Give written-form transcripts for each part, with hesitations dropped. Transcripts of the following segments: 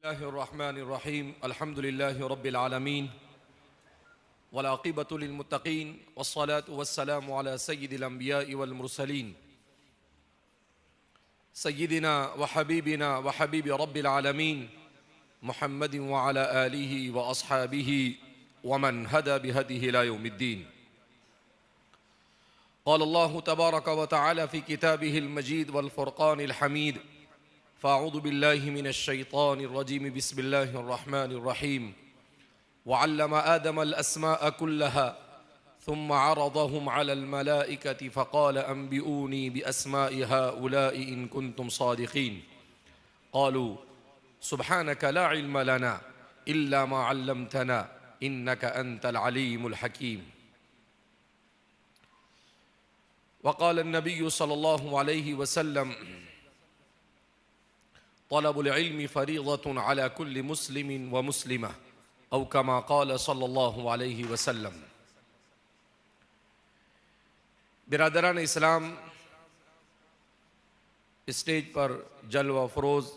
الله الرحمن الرحيم الحمد لله رب العالمين والعاقبة للمتقين والصلاة والسلام على سيد الأنبياء والمرسلين سيدنا وحبيبنا وحبيب رب العالمين محمد وعلى آله وأصحابه ومن هدى بهديه إلى يوم الدين. قال الله تبارك وتعالى في كتابه المجيد والفرقان الحميد: فأعوذ بالله من الشيطان الرجيم بسم الله الرحمن الرحيم وعلم آدم الأسماء كلها ثم عرضهم على الملائكة فقال أنبئوني بأسماء هؤلاء إن كنتم صادقين قالوا سبحانك لا علم لنا إلا ما علمتنا إنك أنت العليم الحكيم. وقال النبي صلى الله عليه وسلم: طلب العلم فريضة على كل مسلم ومسلمة أو كما قال صلی اللہ علیہ وسلم. برادران اسلام، اسٹیج پر جلوہ افروز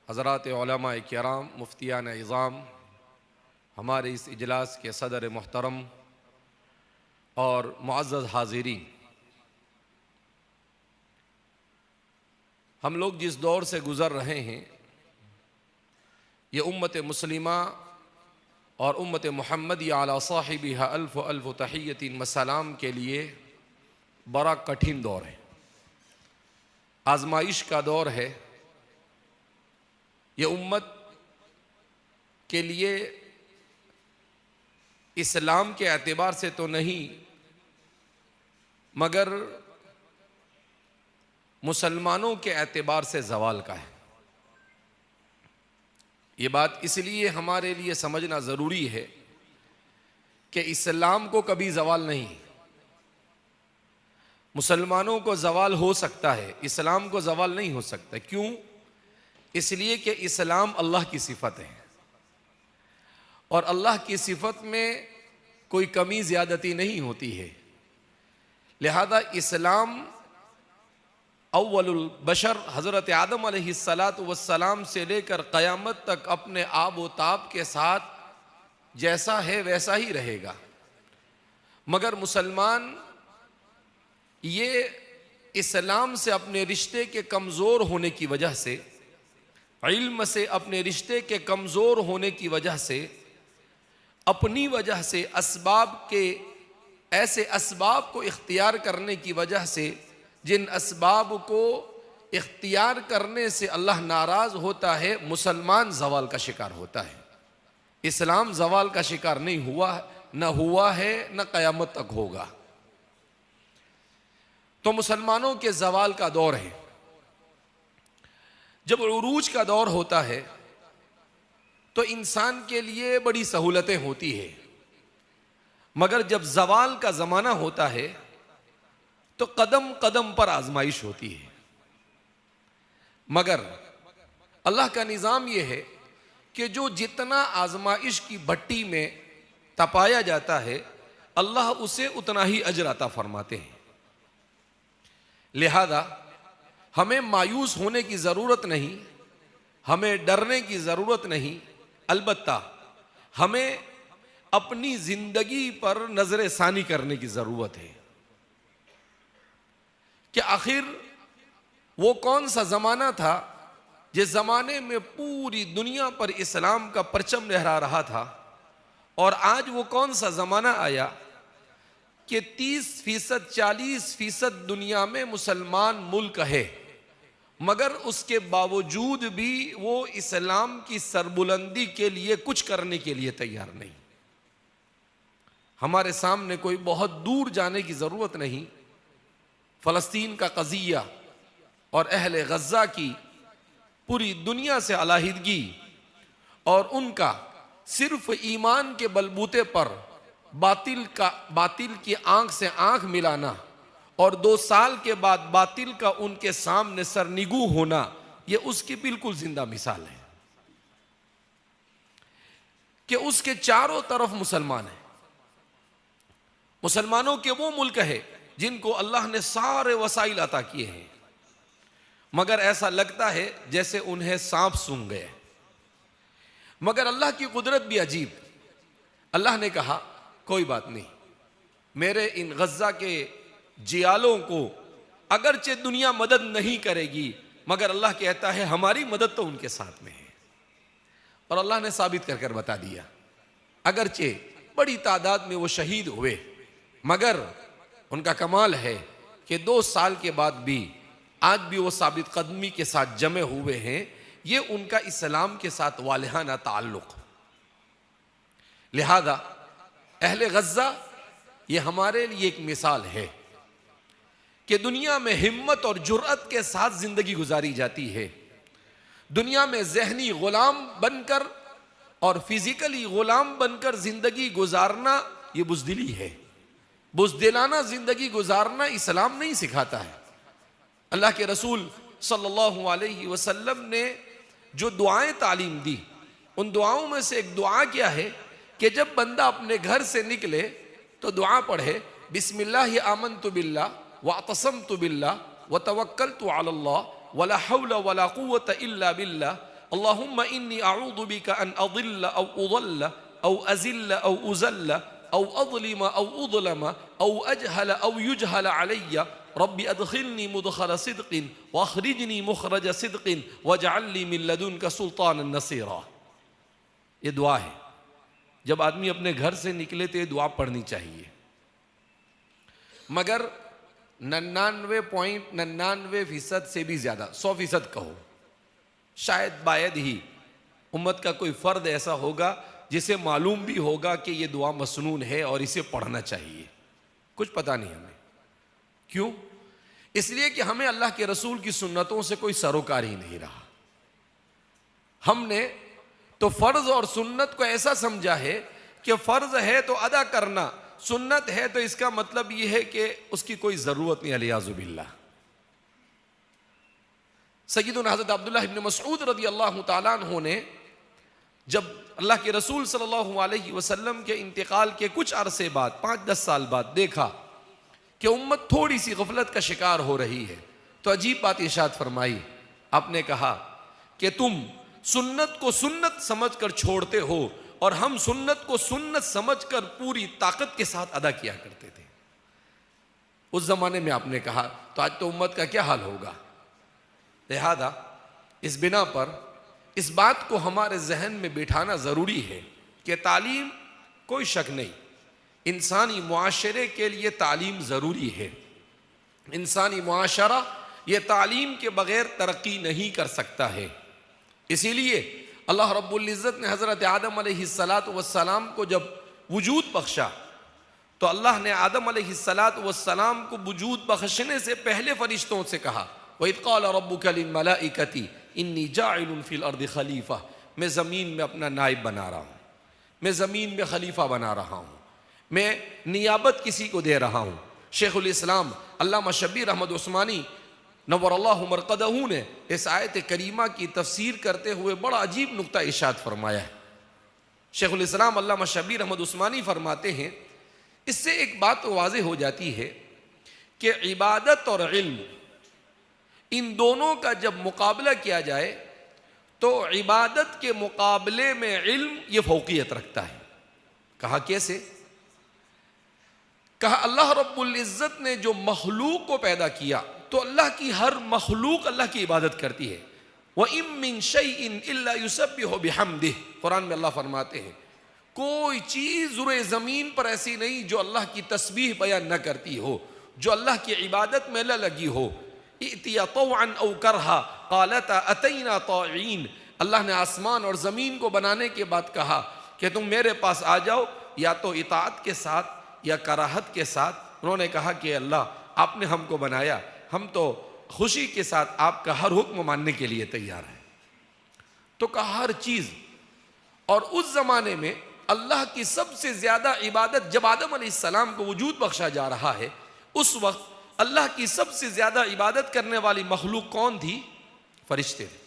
حضرات علماء کرام، مفتیان عظام، ہمارے اس اجلاس کے صدر محترم اور معزز حاضرین، ہم لوگ جس دور سے گزر رہے ہیں یہ امت مسلمہ اور امت محمدی علی صاحبہا الف الف تحیت و سلام کے لیے بڑا کٹھن دور ہے، آزمائش کا دور ہے. یہ امت کے لیے اسلام کے اعتبار سے تو نہیں مگر مسلمانوں کے اعتبار سے زوال کا ہے. یہ بات اس لیے ہمارے لیے سمجھنا ضروری ہے کہ اسلام کو کبھی زوال نہیں. مسلمانوں کو زوال ہو سکتا ہے، اسلام کو زوال نہیں ہو سکتا. کیوں؟ اس لیے کہ اسلام اللہ کی صفت ہے اور اللہ کی صفت میں کوئی کمی زیادتی نہیں ہوتی ہے. لہذا اسلام اول البشر حضرت آدم علیہ السلام سے لے کر قیامت تک اپنے آب و تاب کے ساتھ جیسا ہے ویسا ہی رہے گا. مگر مسلمان یہ اسلام سے اپنے رشتے کے کمزور ہونے کی وجہ سے، علم سے اپنے رشتے کے کمزور ہونے کی وجہ سے، اپنی وجہ سے، اسباب کے ایسے اسباب کو اختیار کرنے کی وجہ سے جن اسباب کو اختیار کرنے سے اللہ ناراض ہوتا ہے، مسلمان زوال کا شکار ہوتا ہے. اسلام زوال کا شکار نہیں ہوا، نہ ہوا ہے، نہ قیامت تک ہوگا. تو مسلمانوں کے زوال کا دور ہے. جب عروج کا دور ہوتا ہے تو انسان کے لیے بڑی سہولتیں ہوتی ہیں، مگر جب زوال کا زمانہ ہوتا ہے تو قدم قدم پر آزمائش ہوتی ہے. مگر اللہ کا نظام یہ ہے کہ جو جتنا آزمائش کی بھٹی میں تپایا جاتا ہے اللہ اسے اتنا ہی اجر عطا فرماتے ہیں. لہذا ہمیں مایوس ہونے کی ضرورت نہیں، ہمیں ڈرنے کی ضرورت نہیں، البتہ ہمیں اپنی زندگی پر نظر ثانی کرنے کی ضرورت ہے کہ آخر وہ کون سا زمانہ تھا جس زمانے میں پوری دنیا پر اسلام کا پرچم لہرا رہا تھا، اور آج وہ کون سا زمانہ آیا کہ 30% 40% دنیا میں مسلمان ملک ہے، مگر اس کے باوجود بھی وہ اسلام کی سربلندی کے لیے کچھ کرنے کے لیے تیار نہیں. ہمارے سامنے کوئی بہت دور جانے کی ضرورت نہیں. فلسطین کا قضیہ اور اہل غزہ کی پوری دنیا سے علیحدگی اور ان کا صرف ایمان کے بلبوتے پر باطل کی آنکھ سے آنکھ ملانا اور 2 سال کے بعد باطل کا ان کے سامنے سرنگوں ہونا، یہ اس کی بالکل زندہ مثال ہے کہ اس کے چاروں طرف مسلمان ہیں. مسلمانوں کے وہ ملک ہے جن کو اللہ نے سارے وسائل عطا کیے ہیں، مگر ایسا لگتا ہے جیسے انہیں سانپ سونگھ گئے. مگر اللہ کی قدرت بھی عجیب. اللہ نے کہا کوئی بات نہیں، میرے ان غزہ کے جیالوں کو اگرچہ دنیا مدد نہیں کرے گی، مگر اللہ کہتا ہے ہماری مدد تو ان کے ساتھ میں ہے. اور اللہ نے ثابت کر کر بتا دیا. اگرچہ بڑی تعداد میں وہ شہید ہوئے، مگر ان کا کمال ہے کہ 2 سال کے بعد بھی آج بھی وہ ثابت قدمی کے ساتھ جمع ہوئے ہیں. یہ ان کا اسلام کے ساتھ والہانہ تعلق. لہذا اہل غزہ یہ ہمارے لیے ایک مثال ہے کہ دنیا میں ہمت اور جرأت کے ساتھ زندگی گزاری جاتی ہے. دنیا میں ذہنی غلام بن کر اور فزیکلی غلام بن کر زندگی گزارنا یہ بزدلی ہے. بزدلانہ زندگی گزارنا اسلام نہیں سکھاتا ہے. اللہ کے رسول صلی اللہ علیہ وسلم نے جو دعائیں تعلیم دی، ان دعاؤں میں سے ایک دعا کیا ہے کہ جب بندہ اپنے گھر سے نکلے تو دعا پڑھے بسم اللہ آمنت باللہ واعتصمت باللہ وتوکلت علی اللہ ولا حول ولا قوة الا باللہ اللہم انی اعوذ بک ان اضل او اضل او ازل او ازل او اظلم او اظلم او اجہل او یجہل علی رب ادخلنی مدخل صدق واخرجنی مخرج صدق واجعل لی من لدنک سلطانا نصیرا. یہ دعا ہے. جب آدمی اپنے گھر سے نکلے تو یہ دعا پڑھنی چاہیے. مگر 99.99% سے بھی زیادہ 100% کہو شاید باید ہی امت کا کوئی فرد ایسا ہوگا جسے معلوم بھی ہوگا کہ یہ دعا مسنون ہے اور اسے پڑھنا چاہیے. کچھ پتہ نہیں ہمیں. کیوں؟ اس لیے کہ ہمیں اللہ کے رسول کی سنتوں سے کوئی سروکار ہی نہیں رہا. ہم نے تو فرض اور سنت کو ایسا سمجھا ہے کہ فرض ہے تو ادا کرنا، سنت ہے تو اس کا مطلب یہ ہے کہ اس کی کوئی ضرورت نہیں. علیاذ باللہ. سیدنا حضرت عبداللہ ابن مسعود رضی اللہ تعالیٰ عنہ نے جب اللہ کے رسول صلی اللہ علیہ وسلم کے انتقال کے کچھ عرصے بعد 5-10 سال بعد دیکھا کہ امت تھوڑی سی غفلت کا شکار ہو رہی ہے تو عجیب بات ارشاد فرمائی. آپ نے کہا کہ تم سنت کو سنت سمجھ کر چھوڑتے ہو اور ہم سنت کو سنت سمجھ کر پوری طاقت کے ساتھ ادا کیا کرتے تھے. اس زمانے میں آپ نے کہا تو آج تو امت کا کیا حال ہوگا. لہذا اس بنا پر اس بات کو ہمارے ذہن میں بٹھانا ضروری ہے کہ تعلیم کوئی شک نہیں، انسانی معاشرے کے لیے تعلیم ضروری ہے. انسانی معاشرہ یہ تعلیم کے بغیر ترقی نہیں کر سکتا ہے. اسی لیے اللہ رب العزت نے حضرت آدم علیہ السلام کو جب وجود بخشا تو اللہ نے آدم علیہ السلام کو وجود بخشنے سے پہلے فرشتوں سے کہا وَإِذْ قَالَ رَبُّكَ لِلْمَلَائِكَةِ إِنِّي جَاعِلٌ فِي الْأَرْضِ خَلِيفَةً. میں زمین میں اپنا نائب بنا رہا ہوں، میں زمین میں خلیفہ بنا رہا ہوں، میں نیابت کسی کو دے رہا ہوں. شیخ الاسلام علامہ شبیر احمد عثمانی نور اللہ مرقدہ نے اس آیت کریمہ کی تفسیر کرتے ہوئے بڑا عجیب نقطہ ارشاد فرمایا ہے. شیخ الاسلام علامہ شبیر احمد عثمانی فرماتے ہیں اس سے ایک بات واضح ہو جاتی ہے کہ عبادت اور علم ان دونوں کا جب مقابلہ کیا جائے تو عبادت کے مقابلے میں علم یہ فوقیت رکھتا ہے. کہا کیسے؟ کہا اللہ رب العزت نے جو مخلوق کو پیدا کیا تو اللہ کی ہر مخلوق اللہ کی عبادت کرتی ہے. وَإِن مِّن شَيْءٍ إِلَّا يُسَبِّحُ بِحَمْدِهِ. قرآن میں اللہ فرماتے ہیں کوئی چیز زرے زمین پر ایسی نہیں جو اللہ کی تسبیح بیان نہ کرتی ہو، جو اللہ کی عبادت میں نہ لگی ہو. ائتیا طوعا او کرہا قالتا اتینا طاعین. اللہ نے آسمان اور زمین کو بنانے کے بعد کہا کہ تم میرے پاس آ جاؤ یا تو اطاعت کے ساتھ یا کراہت کے ساتھ. انہوں نے کہا کہ اللہ آپ نے ہم کو بنایا، ہم تو خوشی کے ساتھ آپ کا ہر حکم ماننے کے لیے تیار ہیں. تو کہا ہر چیز. اور اس زمانے میں اللہ کی سب سے زیادہ عبادت جب آدم علیہ السلام کو وجود بخشا جا رہا ہے اس وقت اللہ کی سب سے زیادہ عبادت کرنے والی مخلوق کون تھی؟ فرشتے تھے.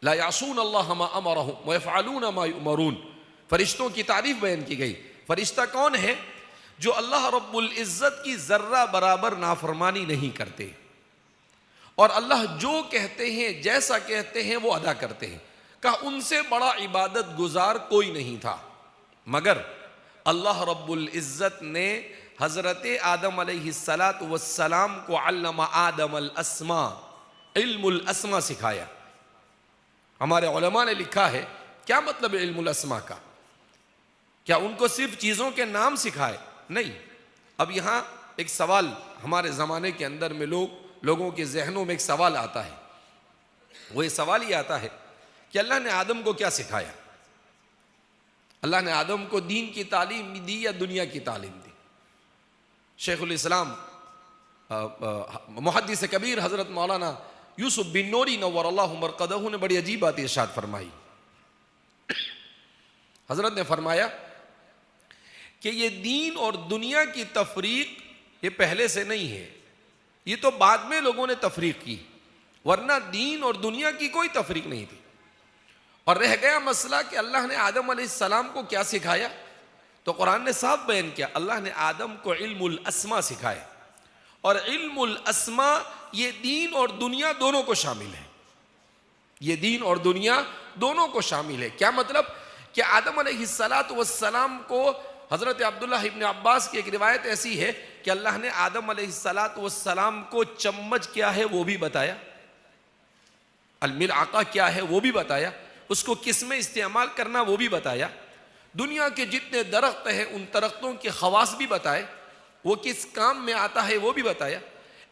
لا یعصون اللہ ما امرهم ویفعلون ما یؤمرون. فرشتوں کی تعریف بیان کی گئی. فرشتہ کون ہے؟ جو اللہ رب العزت کی ذرہ برابر نافرمانی نہیں کرتے اور اللہ جو کہتے ہیں جیسا کہتے ہیں وہ ادا کرتے ہیں. کہا ان سے بڑا عبادت گزار کوئی نہیں تھا، مگر اللہ رب العزت نے حضرت آدم علیہ السلام کو علم آدم الاسماء، علم الاسماء سکھایا۔ ہمارے علماء نے لکھا ہے کیا مطلب علم الاسماء کا؟ کیا ان کو صرف چیزوں کے نام سکھائے؟ نہیں۔ اب یہاں ایک سوال ہمارے زمانے کے اندر میں لوگوں کے ذہنوں میں ایک سوال آتا ہے، وہ یہ سوال یہ آتا ہے کہ اللہ نے آدم کو کیا سکھایا؟ اللہ نے آدم کو دین کی تعلیم دی یا دنیا کی تعلیم دی؟ شیخ الاسلام محدث کبیر حضرت مولانا یوسف بن نوری نور اللہ مرقدہ نے بڑی عجیب بات ارشاد فرمائی۔ حضرت نے فرمایا کہ یہ دین اور دنیا کی تفریق یہ پہلے سے نہیں ہے، یہ تو بعد میں لوگوں نے تفریق کی، ورنہ دین اور دنیا کی کوئی تفریق نہیں تھی۔ اور رہ گیا مسئلہ کہ اللہ نے آدم علیہ السلام کو کیا سکھایا؟ تو قرآن نے صاف بیان کیا، اللہ نے آدم کو علم الاسماء سکھایا، اور علم الاسماء یہ دین اور دنیا دونوں کو شامل ہے، یہ دین اور دنیا دونوں کو شامل ہے۔ کیا مطلب؟ کہ آدم علیہ السلام کو حضرت عبداللہ ابن عباس کی ایک روایت ایسی ہے کہ اللہ نے آدم علیہ السلام کو چمچ کیا ہے وہ بھی بتایا، الملعقہ کیا ہے وہ بھی بتایا، اس کو کس میں استعمال کرنا وہ بھی بتایا، دنیا کے جتنے درخت ہیں ان درختوں کے خواص بھی بتائے، وہ کس کام میں آتا ہے وہ بھی بتایا۔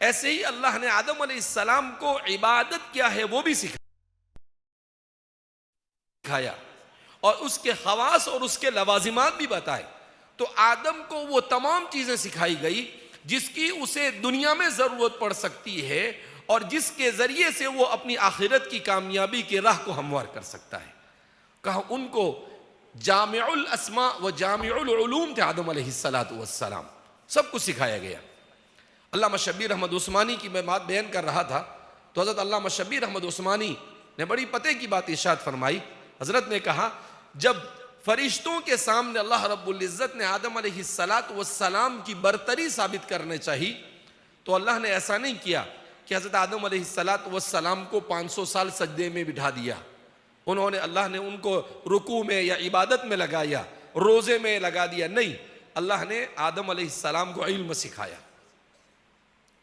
ایسے ہی اللہ نے آدم علیہ السلام کو عبادت کیا ہے وہ بھی سکھایا، اور اس کے خواص اور اس کے لوازمات بھی بتائے۔ تو آدم کو وہ تمام چیزیں سکھائی گئی جس کی اسے دنیا میں ضرورت پڑ سکتی ہے، اور جس کے ذریعے سے وہ اپنی آخرت کی کامیابی کی راہ کو ہموار کر سکتا ہے۔ کہا ان کو جامع الاسماء و جامع العلوم تھے آدم علیہ السلام، سب کچھ سکھایا گیا۔ علامہ شبیر احمد عثمانی کی میں بات بیان کر رہا تھا تو حضرت علامہ شبیر احمد عثمانی نے بڑی پتے کی بات ارشاد فرمائی۔ حضرت نے کہا جب فرشتوں کے سامنے اللہ رب العزت نے آدم علیہ السلام کی برتری ثابت کرنے چاہی تو اللہ نے ایسا نہیں کیا کہ حضرت آدم علیہ السلام کو 500 سال سجدے میں بٹھا دیا، اللہ نے ان کو رکوع میں یا عبادت میں لگایا، روزے میں لگا دیا، نہیں، اللہ نے آدم علیہ السلام کو علم سکھایا۔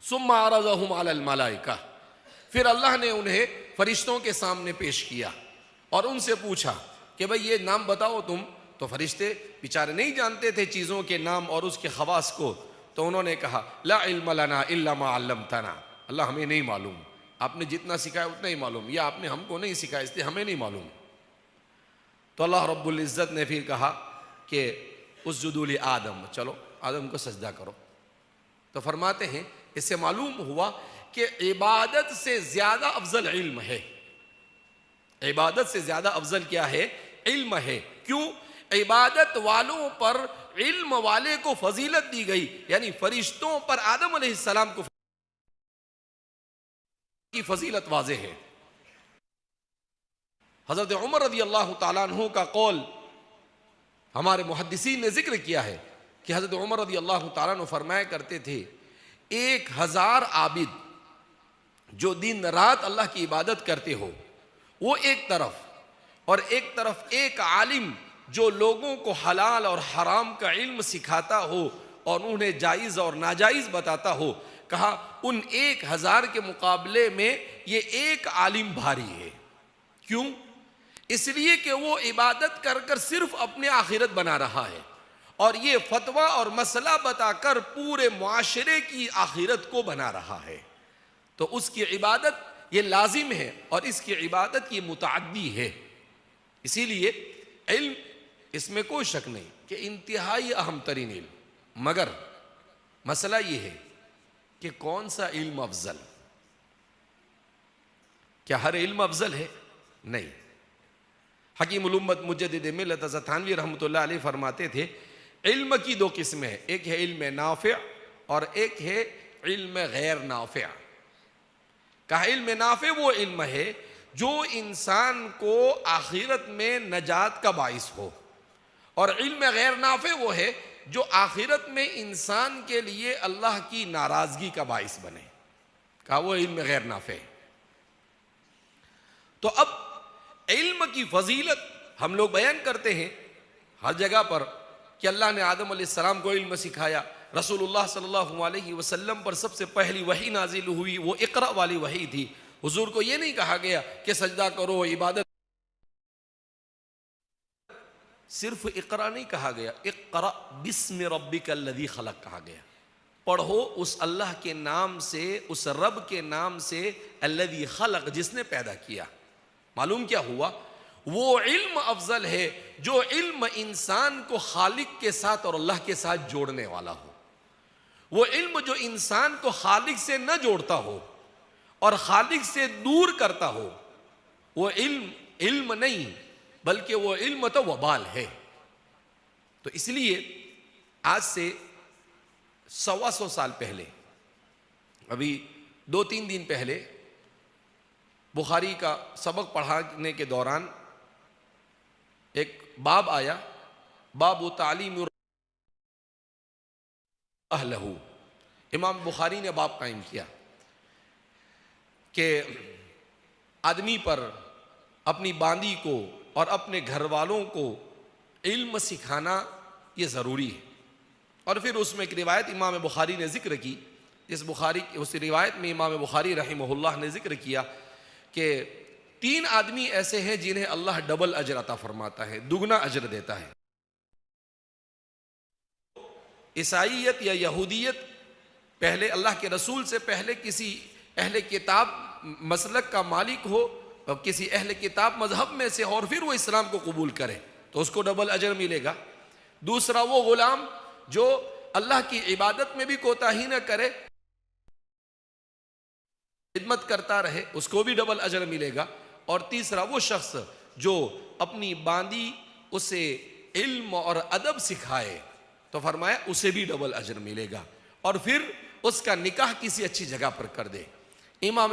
ثم عرضهم علی الملائکہ، پھر اللہ نے انہیں فرشتوں کے سامنے پیش کیا اور ان سے پوچھا کہ بھئی یہ نام بتاؤ تم، تو فرشتے بیچارے نہیں جانتے تھے چیزوں کے نام اور اس کے خواص کو، تو انہوں نے کہا لا علم لنا الا ما علمتنا، اللہ ہمیں نہیں معلوم، آپ نے جتنا سکھایا اتنا ہی معلوم، یا آپ نے ہم کو نہیں سکھایا اس لیے ہمیں نہیں معلوم۔ تو اللہ رب العزت نے پھر کہا کہ اسجدوا لآدم، چلو آدم کو سجدہ کرو۔ تو فرماتے ہیں اس سے معلوم ہوا کہ عبادت سے زیادہ افضل علم ہے، عبادت سے زیادہ افضل کیا ہے؟ علم ہے۔ کیوں؟ عبادت والوں پر علم والے کو فضیلت دی گئی، یعنی فرشتوں پر آدم علیہ السلام کو کی فضیلت واضح ہے۔ حضرت عمر رضی اللہ تعالیٰ عنہ کا قول ہمارے محدثین نے ذکر کیا ہے کہ حضرت عمر رضی اللہ تعالیٰ عنہ فرمایا کرتے تھے 1000 عابد جو دن رات اللہ کی عبادت کرتے ہو وہ ایک طرف، اور ایک طرف ایک عالم جو لوگوں کو حلال اور حرام کا علم سکھاتا ہو اور انہیں جائز اور ناجائز بتاتا ہو، کہا ان 1000 کے مقابلے میں یہ ایک عالم بھاری ہے۔ کیوں؟ اس لیے کہ وہ عبادت کر کر صرف اپنے آخرت بنا رہا ہے، اور یہ فتویٰ اور مسئلہ بتا کر پورے معاشرے کی آخرت کو بنا رہا ہے۔ تو اس کی عبادت یہ لازم ہے اور اس کی عبادت یہ متعدی ہے۔ اسی لیے علم اس میں کوئی شک نہیں کہ انتہائی اہم ترین علم، مگر مسئلہ یہ ہے کہ کون سا علم افضل؟ کیا ہر علم افضل ہے؟ نہیں۔ حکیم الامت مجدد ملت حضرت تھانوی رحمۃ اللہ علیہ فرماتے تھے علم کی 2 قسمیں ہیں، ایک ہے علم نافع اور ایک ہے علم غیر نافع۔ کہا علم نافع وہ علم ہے جو انسان کو آخرت میں نجات کا باعث ہو، اور علم غیر نافع وہ ہے جو آخرت میں انسان کے لیے اللہ کی ناراضگی کا باعث بنے، کہا وہ علم غیر نافع ہے۔ تو اب علم کی فضیلت ہم لوگ بیان کرتے ہیں ہر جگہ پر کہ اللہ نے آدم علیہ السلام کو علم سکھایا. رسول اللہ صلی اللہ علیہ وسلم پر سب سے پہلی وحی نازل ہوئی وہ اقرا والی وحی تھی. حضور کو یہ نہیں کہا گیا کہ سجدہ کرو عبادت، صرف اقرا نہیں کہا گیا، اقرا بسم ربک الذی خلق کہا گیا. پڑھو اس اللہ کے نام سے، اس رب کے نام سے، الذی خلق، جس نے پیدا کیا. معلوم کیا ہوا؟ وہ علم افضل ہے جو علم انسان کو خالق کے ساتھ اور اللہ کے ساتھ جوڑنے والا ہو. وہ علم جو انسان کو خالق سے نہ جوڑتا ہو اور خالق سے دور کرتا ہو، وہ علم نہیں بلکہ وہ علم تو وبال ہے. تو اس لیے آج سے 125 سال پہلے، ابھی 2-3 دن پہلے بخاری کا سبق پڑھانے کے دوران ایک باب آیا، باب تعلیم اہلہ. امام بخاری نے باب قائم کیا کہ آدمی پر اپنی باندی کو اور اپنے گھر والوں کو علم سکھانا یہ ضروری ہے. اور پھر اس میں ایک روایت امام بخاری نے ذکر کی. اس روایت میں امام بخاری رحمہ اللہ نے ذکر کیا کہ 3 آدمی ایسے ہیں جنہیں اللہ ڈبل اجر عطا فرماتا ہے، دگنا اجر دیتا ہے. عیسائیت یا یہودیت پہلے اللہ کے رسول سے پہلے کسی اہل کتاب مسلک کا مالک ہو اور کسی اہل کتاب مذہب میں سے، اور پھر وہ اسلام کو قبول کرے تو اس کو ڈبل اجر ملے گا. دوسرا وہ غلام جو اللہ کی عبادت میں بھی کوتاہی نہ کرے، خدمت کرتا رہے، اس کو بھی ڈبل اجر ملے گا. اور تیسرا وہ شخص جو اپنی باندی اسے علم اور ادب سکھائے تو فرمایا اسے بھی ڈبل اجر ملے گا، اور پھر اس کا نکاح کسی اچھی جگہ پر کر دے. امام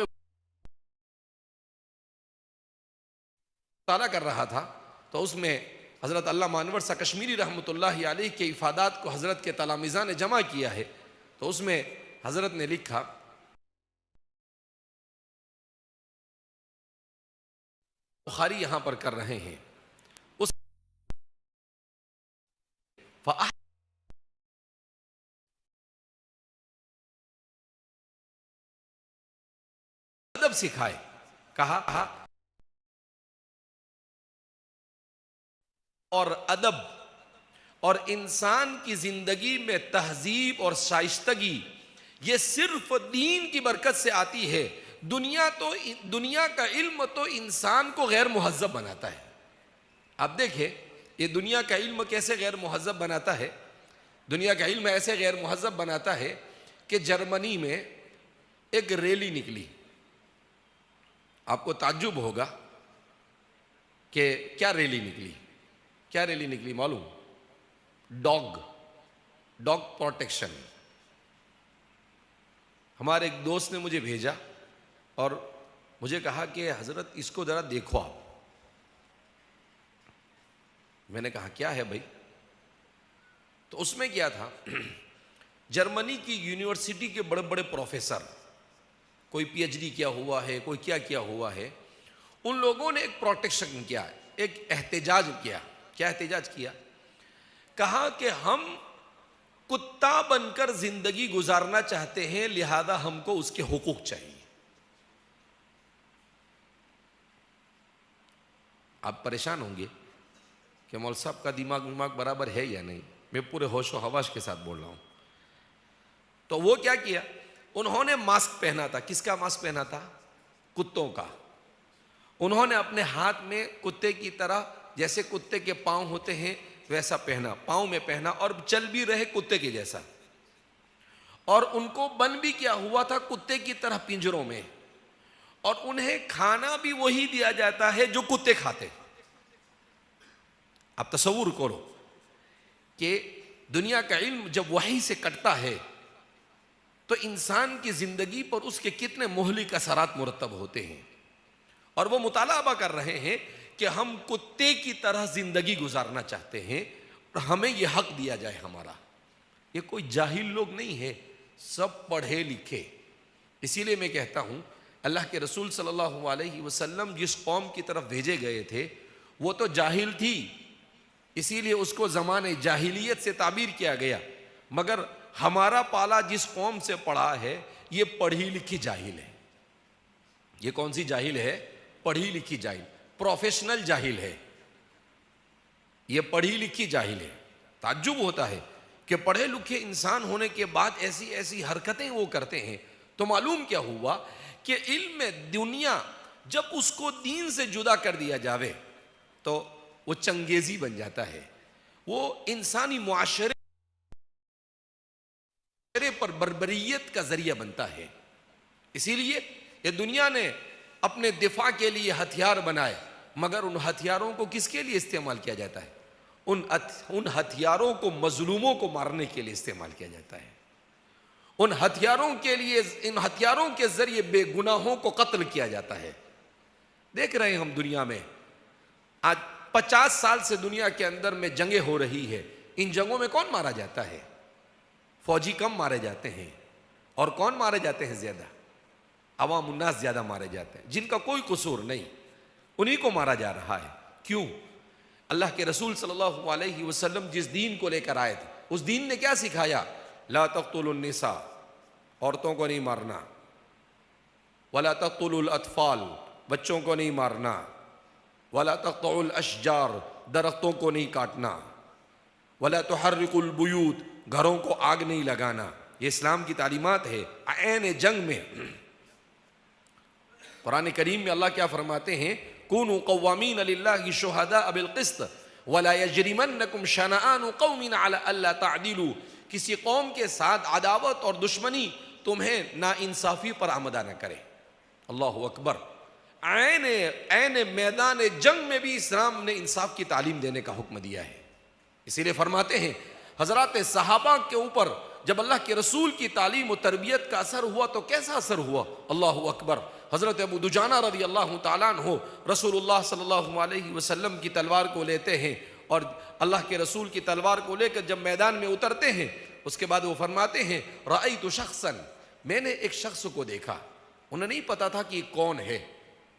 مطالعہ کر رہا تھا تو اس میں حضرت علامہ انور شاہ کشمیری رحمۃ اللہ علیہ کے افادات کو حضرت کے تلامذہ نے جمع کیا ہے. تو اس میں حضرت نے لکھا، بخاری یہاں پر کر رہے ہیں اس ادب سکھائے. کہا اور ادب اور انسان کی زندگی میں تہذیب اور شائستگی یہ صرف دین کی برکت سے آتی ہے. دنیا کا علم تو انسان کو غیر مہذب بناتا ہے. آپ دیکھیں یہ دنیا کا علم کیسے غیر مہذب بناتا ہے. دنیا کا علم ایسے غیر مہذب بناتا ہے کہ جرمنی میں ایک ریلی نکلی. آپ کو تعجب ہوگا کہ کیا ریلی نکلی معلوم؟ Dog protection. ہمارے ایک دوست نے مجھے بھیجا اور مجھے کہا کہ حضرت اس کو ذرا دیکھو آپ. میں نے کہا کیا ہے بھائی؟ تو اس میں کیا تھا، جرمنی کی یونیورسٹی کے بڑے بڑے پروفیسر، کوئی پی ایچ ڈی کیا ہوا ہے، کوئی کیا ہوا ہے، ان لوگوں نے ایک پروٹیکشن کیا، ایک احتجاج کیا. کیا احتجاج کیا؟ کہا کہ ہم کتا بن کر زندگی گزارنا چاہتے ہیں، لہذا ہم کو اس کے حقوق چاہیے. آپ پریشان ہوں گے کہ مول صاحب کا دماغ برابر ہے یا نہیں. میں پورے ہوش و حواس کے ساتھ بول رہا ہوں. تو وہ کیا کیا، انہوں نے ماسک پہنا تھا. کس کا ماسک پہنا تھا؟ کتوں کا. انہوں نے اپنے ہاتھ میں کتے کی طرح، جیسے کتے کے پاؤں ہوتے ہیں ویسا پہنا، پاؤں میں پہنا، اور چل بھی رہے کتے کے جیسا. اور ان کو بند بھی کیا ہوا تھا کتے کی طرح پنجروں میں، اور انہیں کھانا بھی وہی دیا جاتا ہے جو کتے کھاتے. آپ تصور کرو کہ دنیا کا علم جب وحی سے کٹتا ہے تو انسان کی زندگی پر اس کے کتنے مہلک اثرات مرتب ہوتے ہیں. اور وہ مطالبہ کر رہے ہیں کہ ہم کتے کی طرح زندگی گزارنا چاہتے ہیں اور ہمیں یہ حق دیا جائے ہمارا. یہ کوئی جاہل لوگ نہیں ہے، سب پڑھے لکھے. اسی لیے میں کہتا ہوں اللہ کے رسول صلی اللہ علیہ وسلم جس قوم کی طرف بھیجے گئے تھے وہ تو جاہل تھی، اسی لیے اس کو زمانے جاہلیت سے تعبیر کیا گیا، مگر ہمارا پالا جس قوم سے پڑھا ہے یہ پڑھی لکھی جاہل ہے۔ یہ کون سی جاہل ہے؟ پڑھی لکھی جاہل، پروفیشنل جاہل ہے، یہ پڑھی لکھی جاہل ہے۔ تعجب ہوتا ہے کہ پڑھے لکھے انسان ہونے کے بعد ایسی ایسی حرکتیں وہ کرتے ہیں۔ تو معلوم کیا ہوا کہ علم دنیا جب اس کو دین سے جدا کر دیا جاوے تو وہ چنگیزی بن جاتا ہے، وہ انسانی معاشرے پر بربریت کا ذریعہ بنتا ہے۔ اسی لیے یہ دنیا نے اپنے دفاع کے لیے ہتھیار بنائے، مگر ان ہتھیاروں کو کس کے لیے استعمال کیا جاتا ہے؟ ان ہتھیاروں کو مظلوموں کو مارنے کے لیے استعمال کیا جاتا ہے، ان ہتھیاروں کے ذریعے بے گناہوں کو قتل کیا جاتا ہے۔ دیکھ رہے ہیں ہم دنیا میں آج 50 سال سے دنیا کے اندر میں جنگیں ہو رہی ہے، ان جنگوں میں کون مارا جاتا ہے؟ فوجی کم مارے جاتے ہیں، اور کون مارے جاتے ہیں زیادہ؟ عوام الناس زیادہ مارے جاتے ہیں، جن کا کوئی قصور نہیں، انہی کو مارا جا رہا ہے۔ کیوں؟ اللہ کے رسول صلی اللہ علیہ وسلم جس دین کو لے کر آئے تھے، اس دین نے کیا سکھایا؟ لا تقتلوا النساء، عورتوں کو نہیں مارنا، ولا تقتلوا الاطفال، بچوں کو نہیں مارنا، ولا تقطعوا الاشجار، درختوں کو نہیں کاٹنا، ولا تحرقوا البیوت، گھروں کو آگ نہیں لگانا۔ یہ اسلام کی تعلیمات ہے۔ عین جنگ میں قرآن کریم میں اللہ کیا فرماتے ہیں؟ کونوا قوامین للہ شہداء بالقسط ولا یجرمنکم شنآن قوم علی الا تعدلوا، کسی قوم کے ساتھ عداوت اور دشمنی تمہیں ناانصافی پر آمدہ نہ کرے۔ اللہ اکبر۔ عین میدان جنگ میں بھی اسلام نے انصاف کی تعلیم دینے کا حکم دیا ہے۔ اسی لیے فرماتے ہیں حضرات صحابہ کے اوپر جب اللہ کے رسول کی تعلیم و تربیت کا اثر ہوا تو کیسا اثر ہوا؟ اللہ اکبر۔ حضرت ابو دجانہ رضی اللہ تعالیٰ عنہ رسول اللہ صلی اللہ علیہ وسلم کی تلوار کو لیتے ہیں، اور اللہ کے رسول کی تلوار کو لے کر جب میدان میں اترتے ہیں، اس کے بعد وہ فرماتے ہیں رأیت شخصا، میں نے ایک شخص کو دیکھا، انہیں نہیں پتا تھا کہ کون ہے،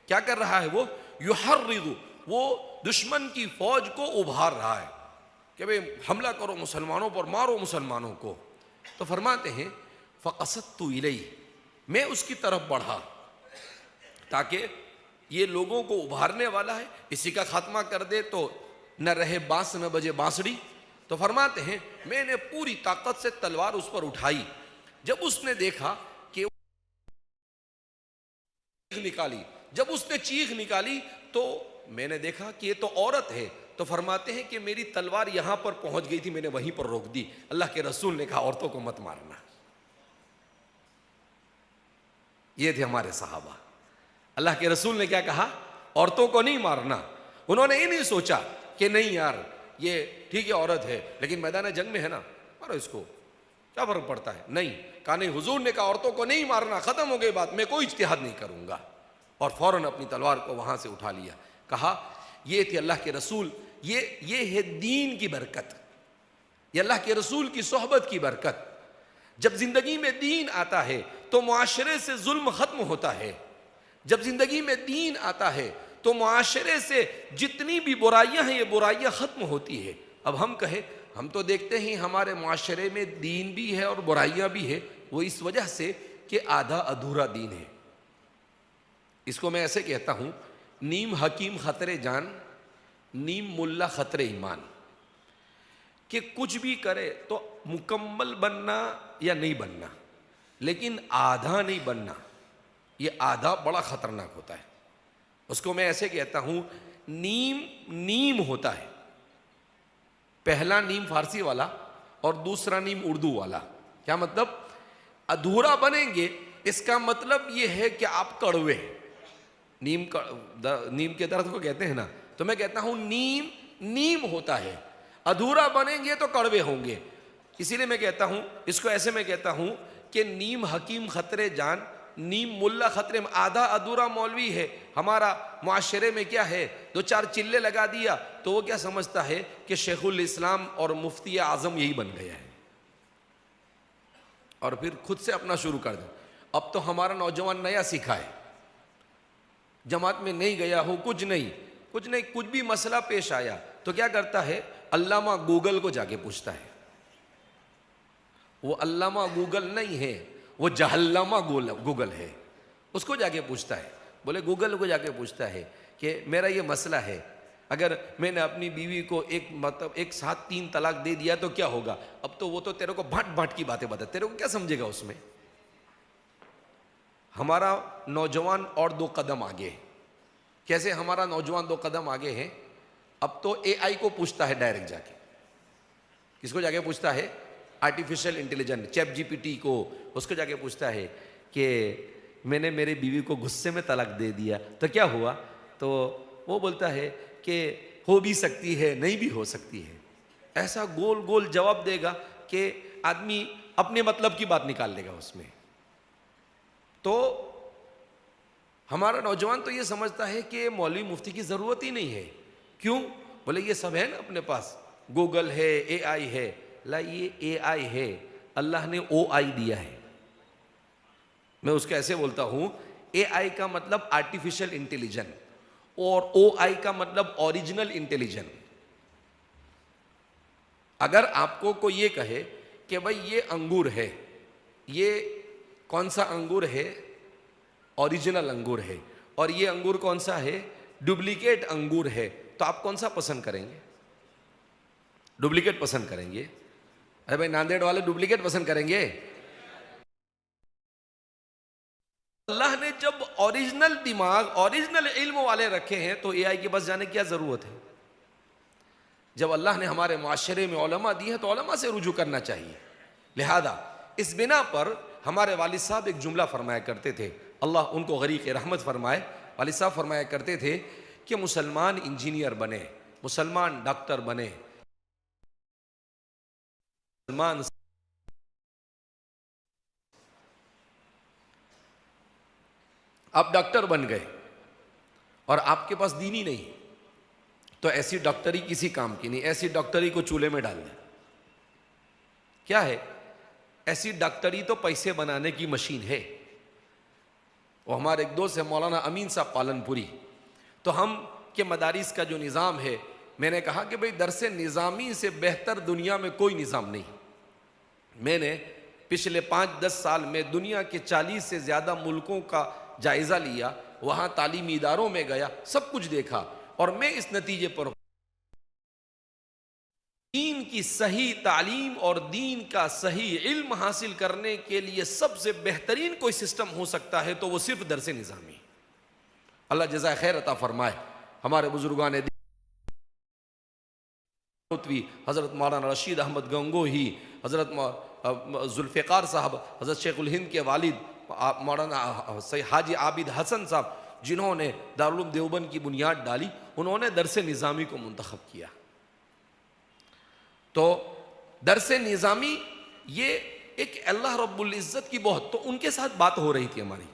کیا کر رہا ہے؟ وہ یحرض، وہ دشمن کی فوج کو ابھار رہا ہے کہ بھئی حملہ کرو مسلمانوں پر، مارو مسلمانوں کو۔ تو فرماتے ہیں فقصدت الیہ، میں اس کی طرف بڑھا تاکہ یہ لوگوں کو ابھارنے والا ہے، اسی کا خاتمہ کر دے تو نہ رہے بانس نہ بجے بانسڑی۔ تو فرماتے ہیں میں نے پوری طاقت سے تلوار اس پر اٹھائی، جب اس نے دیکھا کہ جب اس نے چیخ نکالی تو میں نے دیکھا کہ یہ تو عورت ہے، تو فرماتے ہیں کہ میری تلوار یہاں پر پہنچ گئی تھی، میں نے وہیں پر روک دی۔ اللہ کے رسول نے کہا عورتوں کو مت مارنا۔ یہ تھے ہمارے صحابہ۔ اللہ کے رسول نے کیا کہا؟ عورتوں کو نہیں مارنا۔ انہوں نے یہ نہیں سوچا کہ نہیں یار یہ ٹھیک ہے عورت ہے لیکن میدان جنگ میں ہے نا، مارو اس کو، کیا فرق پڑتا ہے؟ نہیں کہا، نہیں، حضور نے کہا عورتوں کو نہیں مارنا، ختم ہو گئی بات، میں کوئی اجتہاد نہیں کروں گا، اور فوراً اپنی تلوار کو وہاں سے اٹھا لیا۔ کہا یہ تھے اللہ کے رسول، یہ ہے دین کی برکت، یہ اللہ کے رسول کی صحبت کی برکت۔ جب زندگی میں دین آتا ہے تو معاشرے سے ظلم ختم ہوتا ہے، جب زندگی میں دین آتا ہے تو معاشرے سے جتنی بھی برائیاں ہیں یہ برائیاں ختم ہوتی ہے۔ اب ہم کہیں، ہم تو دیکھتے ہیں ہمارے معاشرے میں دین بھی ہے اور برائیاں بھی ہے، وہ اس وجہ سے کہ آدھا ادھورا دین ہے۔ اس کو میں ایسے کہتا ہوں، نیم حکیم خطرے جان، نیم ملا خطرے ایمان، کہ کچھ بھی کرے تو مکمل بننا یا نہیں بننا، لیکن آدھا نہیں بننا، یہ آدھا بڑا خطرناک ہوتا ہے۔ اس کو میں ایسے کہتا ہوں، نیم ہوتا ہے، پہلا نیم فارسی والا اور دوسرا نیم اردو والا۔ کیا مطلب؟ ادھورا بنیں گے، اس کا مطلب یہ ہے کہ آپ کڑوے ہیں۔ نیم کے درخت کو کہتے ہیں نا، تو میں کہتا ہوں نیم ہوتا ہے، ادھورا بنیں گے تو کڑوے ہوں گے۔ اسی لیے میں کہتا ہوں، اس کو ایسے میں کہتا ہوں کہ نیم حکیم خطرے جان، نیم ملا خطرے، آدھا ادھورا مولوی ہے۔ ہمارا معاشرے میں کیا ہے، دو چار چلے لگا دیا تو وہ کیا سمجھتا ہے کہ شیخ الاسلام اور مفتی اعظم یہی بن گیا ہے، اور پھر خود سے اپنا شروع کر دیں۔ اب تو ہمارا نوجوان نیا سیکھا ہے، جماعت میں نہیں گیا ہو، کچھ نہیں، کچھ نہیں، کچھ بھی مسئلہ پیش آیا تو کیا کرتا ہے؟ علامہ گوگل کو جا کے پوچھتا ہے. وہ علامہ گوگل نہیں ہے، وہ جہلامہ گوگل ہے. اس کو جا کے پوچھتا ہے. بولے گوگل کو جا کے پوچھتا ہے کہ میرا یہ مسئلہ ہے، اگر میں نے اپنی بیوی کو ایک ساتھ 3 طلاق دے دیا تو کیا ہوگا؟ اب تو وہ تو تیرے کو بھٹ بھٹ کی باتیں بتا، تیرے کو کیا سمجھے گا اس میں؟ ہمارا نوجوان اور 2 قدم آگے. کیسے ہمارا نوجوان 2 قدم آگے ہے؟ اب تو اے آئی کو پوچھتا ہے ڈائریکٹ جا کے. کس کو جا کے پوچھتا ہے؟ Artificial intelligent ChatGPT کو. اس کو جا کے پوچھتا ہے کہ میں نے میری بیوی کو غصے میں طلاق دے دیا تو کیا ہوا؟ تو وہ بولتا ہے کہ ہو بھی سکتی ہے، نہیں بھی ہو سکتی ہے. ایسا گول گول جواب دے گا کہ آدمی اپنے مطلب کی بات نکال لے گا اس میں. تو ہمارا نوجوان تو یہ سمجھتا ہے کہ مولوی مفتی کی ضرورت ہی نہیں ہے. کیوں؟ بولے یہ سب ہے نا اپنے پاس، گوگل ہے، اے آئی ہے. لا، یہ اے آئی ہے، اللہ نے او آئی دیا ہے. میں اس کو ایسے بولتا ہوں، اے آئی کا مطلب آرٹیفیشل انٹیلیجنٹ اور او آئی کا مطلب اوریجنل انٹیلیجنٹ. اگر آپ کو کوئی یہ کہے کہ بھائی یہ انگور ہے، یہ کون سا انگور ہے؟ اوریجنل انگور ہے. اور یہ انگور کون سا ہے؟ ڈپلیکیٹ انگور ہے. تو آپ کون سا پسند کریں گے؟ ڈپلیکیٹ پسند کریں گے. ارے بھائی ناندیڑ والے ڈپلیکیٹ پسند کریں گے. اللہ نے جب اوریجنل دماغ، اوریجنل علم والے رکھے ہیں تو اے آئی کے پاس جانے کی کیا ضرورت ہے؟ جب اللہ نے ہمارے معاشرے میں علماء دی ہیں تو علماء سے رجوع کرنا چاہیے. لہذا اس بنا پر ہمارے والد صاحب ایک جملہ فرمایا کرتے تھے، اللہ ان کو غریق رحمت فرمائے. والد صاحب فرمایا کرتے تھے کہ مسلمان انجینئر بنے، مسلمان ڈاکٹر بنے، مسلمان. آپ ڈاکٹر بن گئے اور آپ کے پاس دین ہی نہیں تو ایسی ڈاکٹری کسی کام کی نہیں. ایسی ڈاکٹری کو چولہے میں ڈال دیں. کیا ہے؟ ایسی ڈاکٹری تو پیسے بنانے کی مشین ہے. وہ ہمارے ایک دوست ہے مولانا امین صاحب پالن پوری، تو ہم کے مدارس کا جو نظام ہے، میں نے کہا کہ بھئی درس نظامی سے بہتر دنیا میں کوئی نظام نہیں. میں نے پچھلے 5-10 سال میں دنیا کے 40 سے زیادہ ملکوں کا جائزہ لیا، وہاں تعلیمی اداروں میں گیا، سب کچھ دیکھا، اور میں اس نتیجے پر دین کی صحیح تعلیم اور دین کا صحیح علم حاصل کرنے کے لیے سب سے بہترین کوئی سسٹم ہو سکتا ہے تو وہ صرف درس نظامی. اللہ جزائے خیر عطا فرمائے. ہمارے بزرگان دین حضرت مولانا رشید احمد گنگوہی، حضرت ذوالفقار صاحب، حضرت شیخ الہند کے والد مولانا حاجی عابد حسن صاحب، جنہوں نے دارالعلوم دیوبند کی بنیاد ڈالی، انہوں نے درس نظامی کو منتخب کیا. تو درس نظامی یہ ایک اللہ رب العزت کی بہت، تو ان کے ساتھ بات ہو رہی تھی ہماری.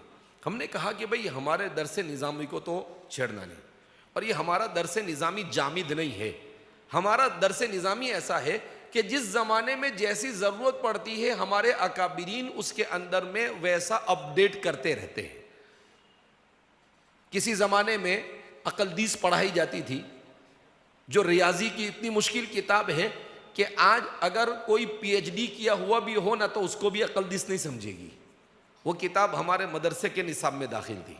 ہم نے کہا کہ بھئی ہمارے درس نظامی کو تو چھیڑنا نہیں، اور یہ ہمارا درس نظامی جامد نہیں ہے. ہمارا درس نظامی ایسا ہے کہ جس زمانے میں جیسی ضرورت پڑتی ہے ہمارے اکابرین اس کے اندر میں ویسا اپڈیٹ کرتے رہتے ہیں. کسی زمانے میں اقلدیس پڑھائی جاتی تھی، جو ریاضی کی اتنی مشکل کتاب ہے کہ آج اگر کوئی پی ایچ ڈی کیا ہوا بھی ہو نا تو اس کو بھی اقلدیس نہیں سمجھے گی. وہ کتاب ہمارے مدرسے کے نصاب میں داخل تھی.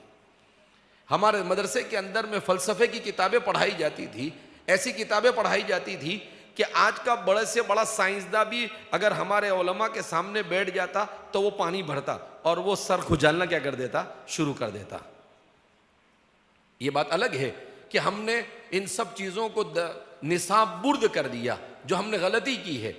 ہمارے مدرسے کے اندر میں فلسفے کی کتابیں پڑھائی جاتی تھی، ایسی کتابیں پڑھائی جاتی تھی کہ آج کا بڑے سے بڑا سائنسداں بھی اگر ہمارے علماء کے سامنے بیٹھ جاتا تو وہ پانی بھرتا اور وہ سر کھجالنا کیا کر دیتا؟ شروع کر دیتا. یہ بات الگ ہے کہ ہم نے ان سب چیزوں کو نصاب برد کر دیا، جو ہم نے غلطی کی ہے.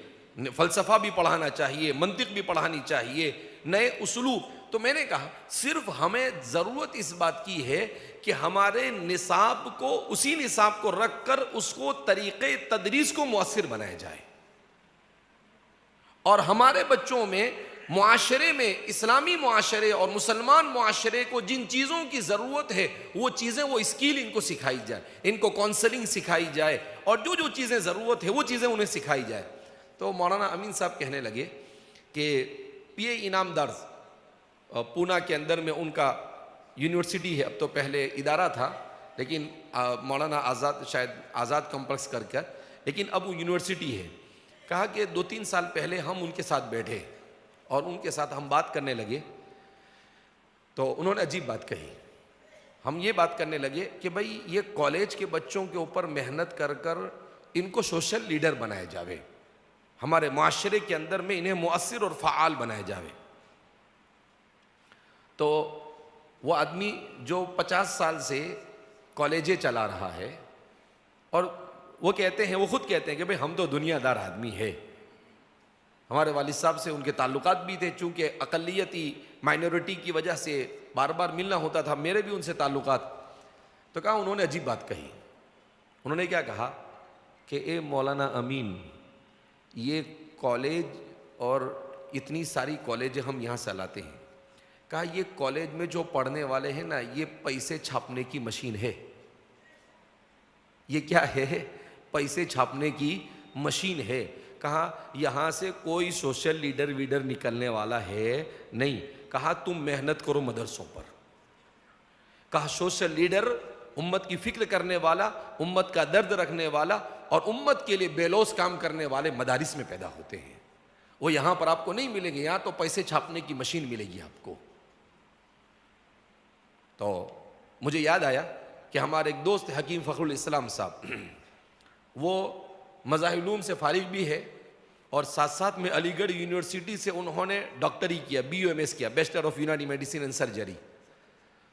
فلسفہ بھی پڑھانا چاہیے، منطق بھی پڑھانی چاہیے، نئے اسلوب. تو میں نے کہا صرف ہمیں ضرورت اس بات کی ہے کہ ہمارے نصاب کو، اسی نصاب کو رکھ کر اس کو طریقے تدریس کو مؤثر بنایا جائے، اور ہمارے بچوں میں معاشرے میں، اسلامی معاشرے اور مسلمان معاشرے کو جن چیزوں کی ضرورت ہے وہ چیزیں، وہ اسکیل ان کو سکھائی جائے، ان کو کونسلنگ سکھائی جائے، اور جو جو چیزیں ضرورت ہے وہ چیزیں انہیں سکھائی جائے. تو مولانا امین صاحب کہنے لگے کہ پی اے انعام دار پونا کے اندر میں ان کا یونیورسٹی ہے، اب تو پہلے ادارہ تھا، لیکن مولانا آزاد، شاید آزاد کمپلیکس کر لیکن اب وہ یونیورسٹی ہے. کہا کہ 2-3 سال پہلے ہم ان کے ساتھ بیٹھے اور ان کے ساتھ ہم بات کرنے لگے تو انہوں نے عجیب بات کہی. ہم یہ بات کرنے لگے کہ بھائی یہ کالج کے بچوں کے اوپر محنت کر ان کو سوشل لیڈر بنایا جاوے، ہمارے معاشرے کے اندر میں انہیں مؤثر اور فعال بنایا جاوے. تو وہ آدمی جو 50 سال سے کالجیں چلا رہا ہے اور وہ کہتے ہیں، وہ خود کہتے ہیں کہ بھئی ہم تو دنیا دار آدمی ہے. ہمارے والد صاحب سے ان کے تعلقات بھی تھے، چونکہ اقلیتی مائنورٹی کی وجہ سے بار بار ملنا ہوتا تھا، میرے بھی ان سے تعلقات. تو کہا انہوں نے عجیب بات کہی. انہوں نے کیا کہا کہ اے مولانا امین، یہ کالج اور اتنی ساری کالج ہم یہاں سے لاتے ہیں. کہا یہ کالج میں جو پڑھنے والے ہیں نا، یہ پیسے چھاپنے کی مشین ہے. یہ کیا ہے؟ پیسے چھاپنے کی مشین ہے. کہا یہاں سے کوئی سوشل لیڈر ویڈر نکلنے والا ہے نہیں. کہا تم محنت کرو مدرسوں پر. کہا سوشل لیڈر امت کی فکر کرنے والا، امت کا درد رکھنے والا اور امت کے لیے بے لوث کام کرنے والے مدارس میں پیدا ہوتے ہیں. وہ یہاں پر آپ کو نہیں ملیں گے، یہاں تو پیسے چھاپنے کی مشین ملے گی آپ کو. تو مجھے یاد آیا کہ ہمارے ایک دوست حکیم فخر الاسلام صاحب، وہ مذاہب علوم سے فارغ بھی ہے اور ساتھ ساتھ میں علی گڑھ یونیورسٹی سے انہوں نے ڈاکٹری کیا، BUMS کیا، بیچلر آف یونانی میڈیسن اینڈ سرجری.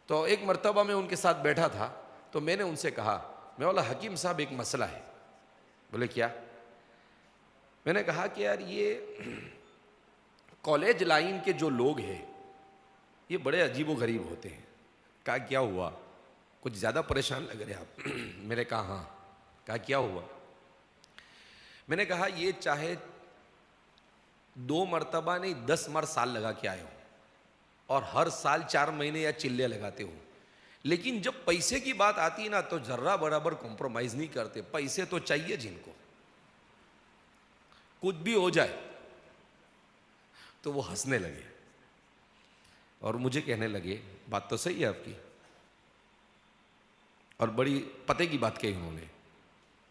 تو ایک مرتبہ میں ان کے ساتھ بیٹھا تھا تو میں نے ان سے کہا، میں بولا حکیم صاحب ایک مسئلہ ہے. بولے کیا؟ میں نے کہا کہ یار یہ کالج لائن کے جو لوگ ہیں یہ بڑے عجیب و غریب ہوتے ہیں. کہا کیا ہوا؟ کچھ زیادہ پریشان لگ رہے آپ. میں نے کہا ہاں. کہا کیا ہوا؟ میں نے کہا یہ چاہے 2 مرتبہ نہیں 10 سال لگا کے آئے ہو اور ہر سال 4 مہینے یا چلے لگاتے ہو، لیکن جب پیسے کی بات آتی ہے نا تو ذرہ برابر کمپرومائز نہیں کرتے. پیسے تو چاہیے جن کو، کچھ بھی ہو جائے. تو وہ ہنسنے لگے اور مجھے کہنے لگے بات تو صحیح ہے آپ کی، اور بڑی پتے کی بات کہی انہوں نے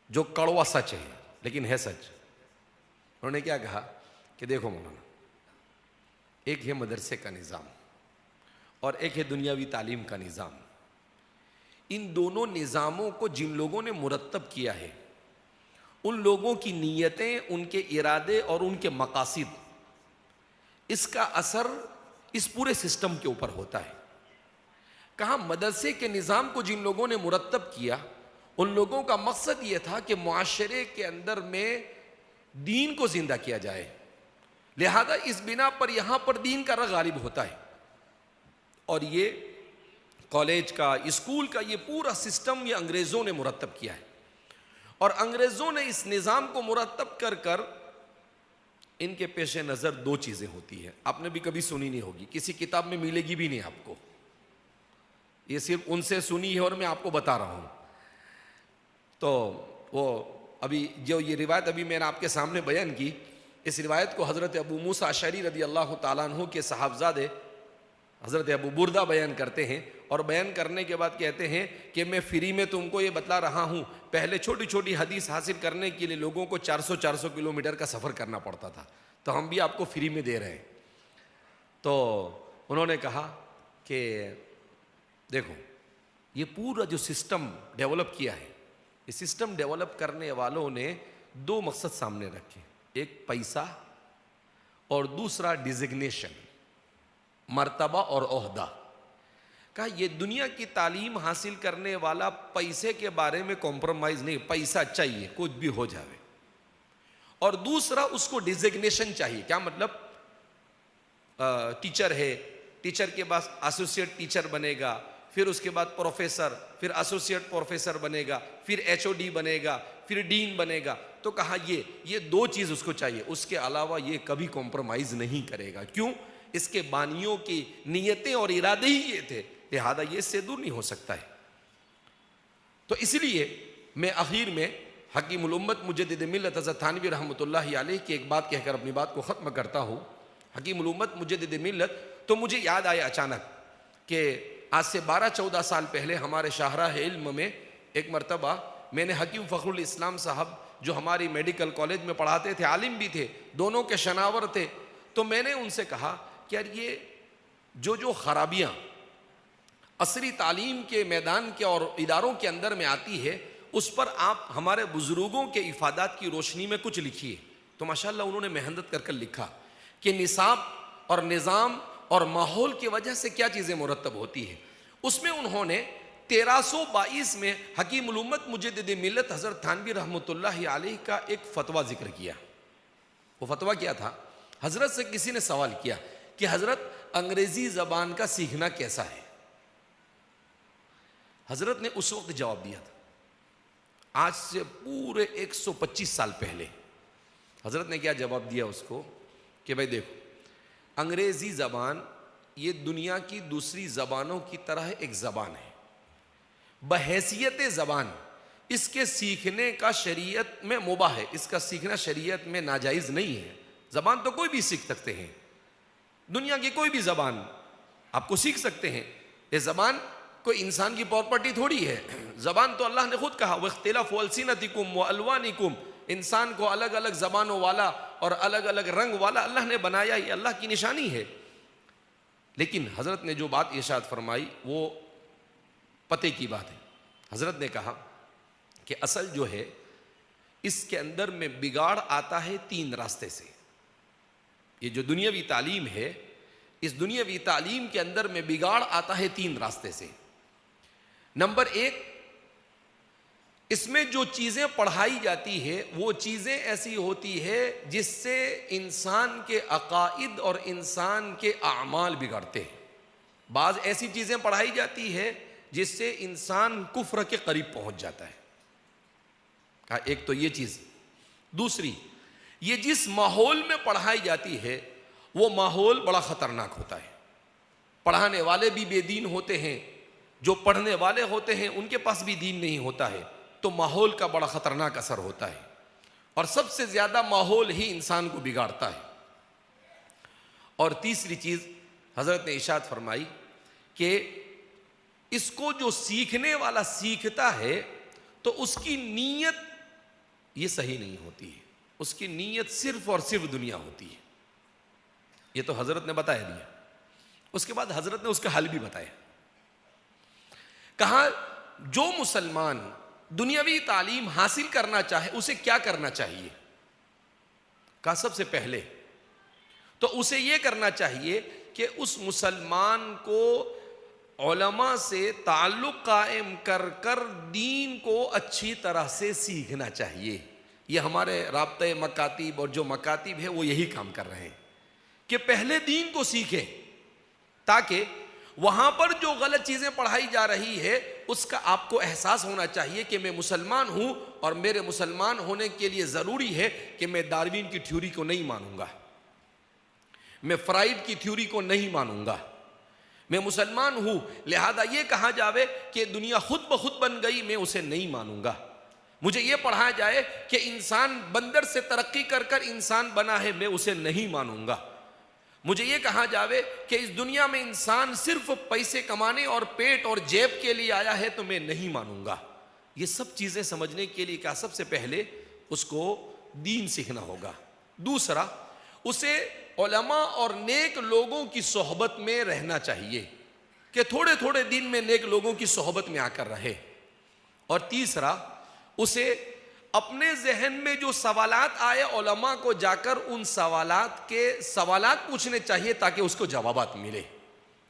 جو کڑوا سچ ہے لیکن ہے سچ. انہوں نے کیا کہا کہ دیکھو مولانا، ایک ہے مدرسے کا نظام اور ایک ہے دنیاوی تعلیم کا نظام. ان دونوں نظاموں کو جن لوگوں نے مرتب کیا ہے، ان لوگوں کی نیتیں، ان کے ارادے اور ان کے مقاصد، اس کا اثر اس پورے سسٹم کے اوپر ہوتا ہے. کہا مدرسے کے نظام کو جن لوگوں نے مرتب کیا، ان لوگوں کا مقصد یہ تھا کہ معاشرے کے اندر میں دین کو زندہ کیا جائے، لہذا اس بنا پر یہاں پر دین کا رنگ غالب ہوتا ہے. اور یہ کالج کا، اسکول کا یہ پورا سسٹم یہ انگریزوں نے مرتب کیا ہے. اور انگریزوں نے اس نظام کو مرتب کر ان کے پیش نظر 2 چیزیں ہوتی ہیں. آپ نے بھی کبھی سنی نہیں ہوگی، کسی کتاب میں ملے گی بھی نہیں آپ کو، یہ صرف ان سے سنی ہے اور میں آپ کو بتا رہا ہوں. تو وہ ابھی جو یہ روایت ابھی میں نے آپ کے سامنے بیان کی، اس روایت کو حضرت ابو موسیٰ اشعری رضی اللہ تعالیٰ عنہ کے صاحبزادے حضرت ابو بردہ بیان کرتے ہیں، اور بیان کرنے کے بعد کہتے ہیں کہ میں فری میں تم کو یہ بتلا رہا ہوں. پہلے چھوٹی چھوٹی حدیث حاصل کرنے کے لیے لوگوں کو 400 کلومیٹر کا سفر کرنا پڑتا تھا، تو ہم بھی آپ کو فری میں دے رہے ہیں. تو انہوں نے کہا کہ دیکھو یہ پورا جو سسٹم ڈیولپ کیا ہے، یہ سسٹم ڈیولپ کرنے والوں نے 2 مقصد سامنے رکھے، ایک پیسہ اور دوسرا ڈیزگنیشن، مرتبہ اور عہدہ. کہا یہ دنیا کی تعلیم حاصل کرنے والا پیسے کے بارے میں کمپرومائز نہیں، پیسہ چاہیے کچھ بھی ہو جائے، اور دوسرا اس کو ڈیزگنیشن چاہیے. کیا مطلب؟ ٹیچر ہے، ٹیچر کے بعد ایسوسیٹ ٹیچر بنے گا، پھر اس کے بعد پروفیسر، پھر ایسوسیٹ پروفیسر بنے گا، پھر HOD بنے گا، پھر ڈین بنے گا. تو کہا یہ 2 چیز اس کو چاہیے، اس کے علاوہ یہ کبھی کمپرومائز نہیں کرے گا. کیوں؟ اس کے بانیوں کی نیتیں اور ارادے ہی یہ تھے، لہذا یہ اس سے دور نہیں ہو سکتا ہے. تو اس لیے میں آخر میں حکیم الامت مجدد ملت حضرت تھانوی رحمۃ اللہ علیہ کی ایک بات کہہ کر اپنی بات کو ختم کرتا ہوں. حکیم الامت مجدد ملت، تو مجھے یاد آیا اچانک کہ آج سے 12-14 سال پہلے ہمارے شاہراہ علم میں ایک مرتبہ میں نے حکیم فخر الاسلام صاحب جو ہماری میڈیکل کالج میں پڑھاتے تھے، عالم بھی تھے، دونوں کے شناور تھے، تو میں نے ان سے کہا کہ یار یہ جو خرابیاں عصری تعلیم کے میدان کے اور اداروں کے اندر میں آتی ہے، اس پر آپ ہمارے بزرگوں کے افادات کی روشنی میں کچھ لکھیے۔ تو ماشاءاللہ انہوں نے محنت کر لکھا کہ نصاب اور نظام اور ماحول کی وجہ سے کیا چیزیں مرتب ہوتی ہیں۔ اس میں انہوں نے 1322 میں حکیم الامت مجدد ملت حضرت تھانوی رحمۃ اللہ علیہ کا ایک فتویٰ ذکر کیا۔ وہ فتویٰ کیا تھا؟ حضرت سے کسی نے سوال کیا کہ حضرت انگریزی زبان کا سیکھنا کیسا ہے؟ حضرت نے اس وقت جواب دیا تھا، آج سے پورے 125 سال پہلے حضرت نے کیا جواب دیا اس کو کہ بھائی دیکھو، انگریزی زبان یہ دنیا کی دوسری زبانوں کی طرح ایک زبان ہے، بحیثیت زبان اس کے سیکھنے کا شریعت میں مباح ہے، اس کا سیکھنا شریعت میں ناجائز نہیں ہے۔ زبان تو کوئی بھی سیکھ سکتے ہیں، دنیا کی کوئی بھی زبان آپ کو سیکھ سکتے ہیں۔ یہ زبان کوئی انسان کی پراپرٹی تھوڑی ہے، زبان تو اللہ نے خود کہا وَاخْتِلَافُ أَلْسِنَتِكُمْ وَأَلْوَانِكُمْ، انسان کو الگ الگ زبانوں والا اور الگ الگ رنگ والا اللہ نے بنایا، یہ اللہ کی نشانی ہے۔ لیکن حضرت نے جو بات ارشاد فرمائی وہ پتے کی بات ہے۔ حضرت نے کہا کہ اصل جو ہے اس کے اندر میں بگاڑ آتا ہے 3 راستے سے۔ یہ جو دنیاوی تعلیم ہے، اس دنیاوی تعلیم کے اندر میں بگاڑ آتا ہے 3 راستے سے۔ نمبر 1، اس میں جو چیزیں پڑھائی جاتی ہے وہ چیزیں ایسی ہوتی ہے جس سے انسان کے عقائد اور انسان کے اعمال بگڑتے ہیں۔ بعض ایسی چیزیں پڑھائی جاتی ہے جس سے انسان کفر کے قریب پہنچ جاتا ہے۔ کہا ایک تو یہ چیز۔ دوسری، یہ جس ماحول میں پڑھائی جاتی ہے وہ ماحول بڑا خطرناک ہوتا ہے، پڑھانے والے بھی بے دین ہوتے ہیں، جو پڑھنے والے ہوتے ہیں ان کے پاس بھی دین نہیں ہوتا ہے، تو ماحول کا بڑا خطرناک اثر ہوتا ہے، اور سب سے زیادہ ماحول ہی انسان کو بگاڑتا ہے۔ اور تیسری چیز حضرت نے ارشاد فرمائی کہ اس کو جو سیکھنے والا سیکھتا ہے تو اس کی نیت یہ صحیح نہیں ہوتی ہے، اس کی نیت صرف اور صرف دنیا ہوتی ہے۔ یہ تو حضرت نے بتایا دیا۔ اس کے بعد حضرت نے اس کا حل بھی بتایا۔ کہا جو مسلمان دنیاوی تعلیم حاصل کرنا چاہے اسے کیا کرنا چاہیے؟ کہا سب سے پہلے تو اسے یہ کرنا چاہیے کہ اس مسلمان کو علماء سے تعلق قائم کر کر دین کو اچھی طرح سے سیکھنا چاہیے۔ یہ ہمارے رابطہ مکاتب اور جو مکاتب ہے وہ یہی کام کر رہے ہیں کہ پہلے دین کو سیکھیں، تاکہ وہاں پر جو غلط چیزیں پڑھائی جا رہی ہے اس کا آپ کو احساس ہونا چاہیے کہ میں مسلمان ہوں، اور میرے مسلمان ہونے کے لیے ضروری ہے کہ میں ڈارون کی تھیوری کو نہیں مانوں گا، میں فرائیڈ کی تھیوری کو نہیں مانوں گا، میں مسلمان ہوں لہذا یہ کہا جاوے کہ دنیا خود بخود بن گئی، میں اسے نہیں مانوں گا۔ مجھے یہ پڑھایا جائے کہ انسان بندر سے ترقی کر کر انسان بنا ہے، میں اسے نہیں مانوں گا۔ مجھے یہ کہا جاوے کہ اس دنیا میں انسان صرف پیسے کمانے اور پیٹ اور جیب کے لیے آیا ہے، تو میں نہیں مانوں گا۔ یہ سب چیزیں سمجھنے کے لیے کیا سب سے پہلے اس کو دین سیکھنا ہوگا۔ دوسرا، اسے علماء اور نیک لوگوں کی صحبت میں رہنا چاہیے کہ تھوڑے تھوڑے دن میں نیک لوگوں کی صحبت میں آ کر رہے۔ اور تیسرا، اسے اپنے ذہن میں جو سوالات آئے علماء کو جا کر ان سوالات پوچھنے چاہیے تاکہ اس کو جوابات ملے۔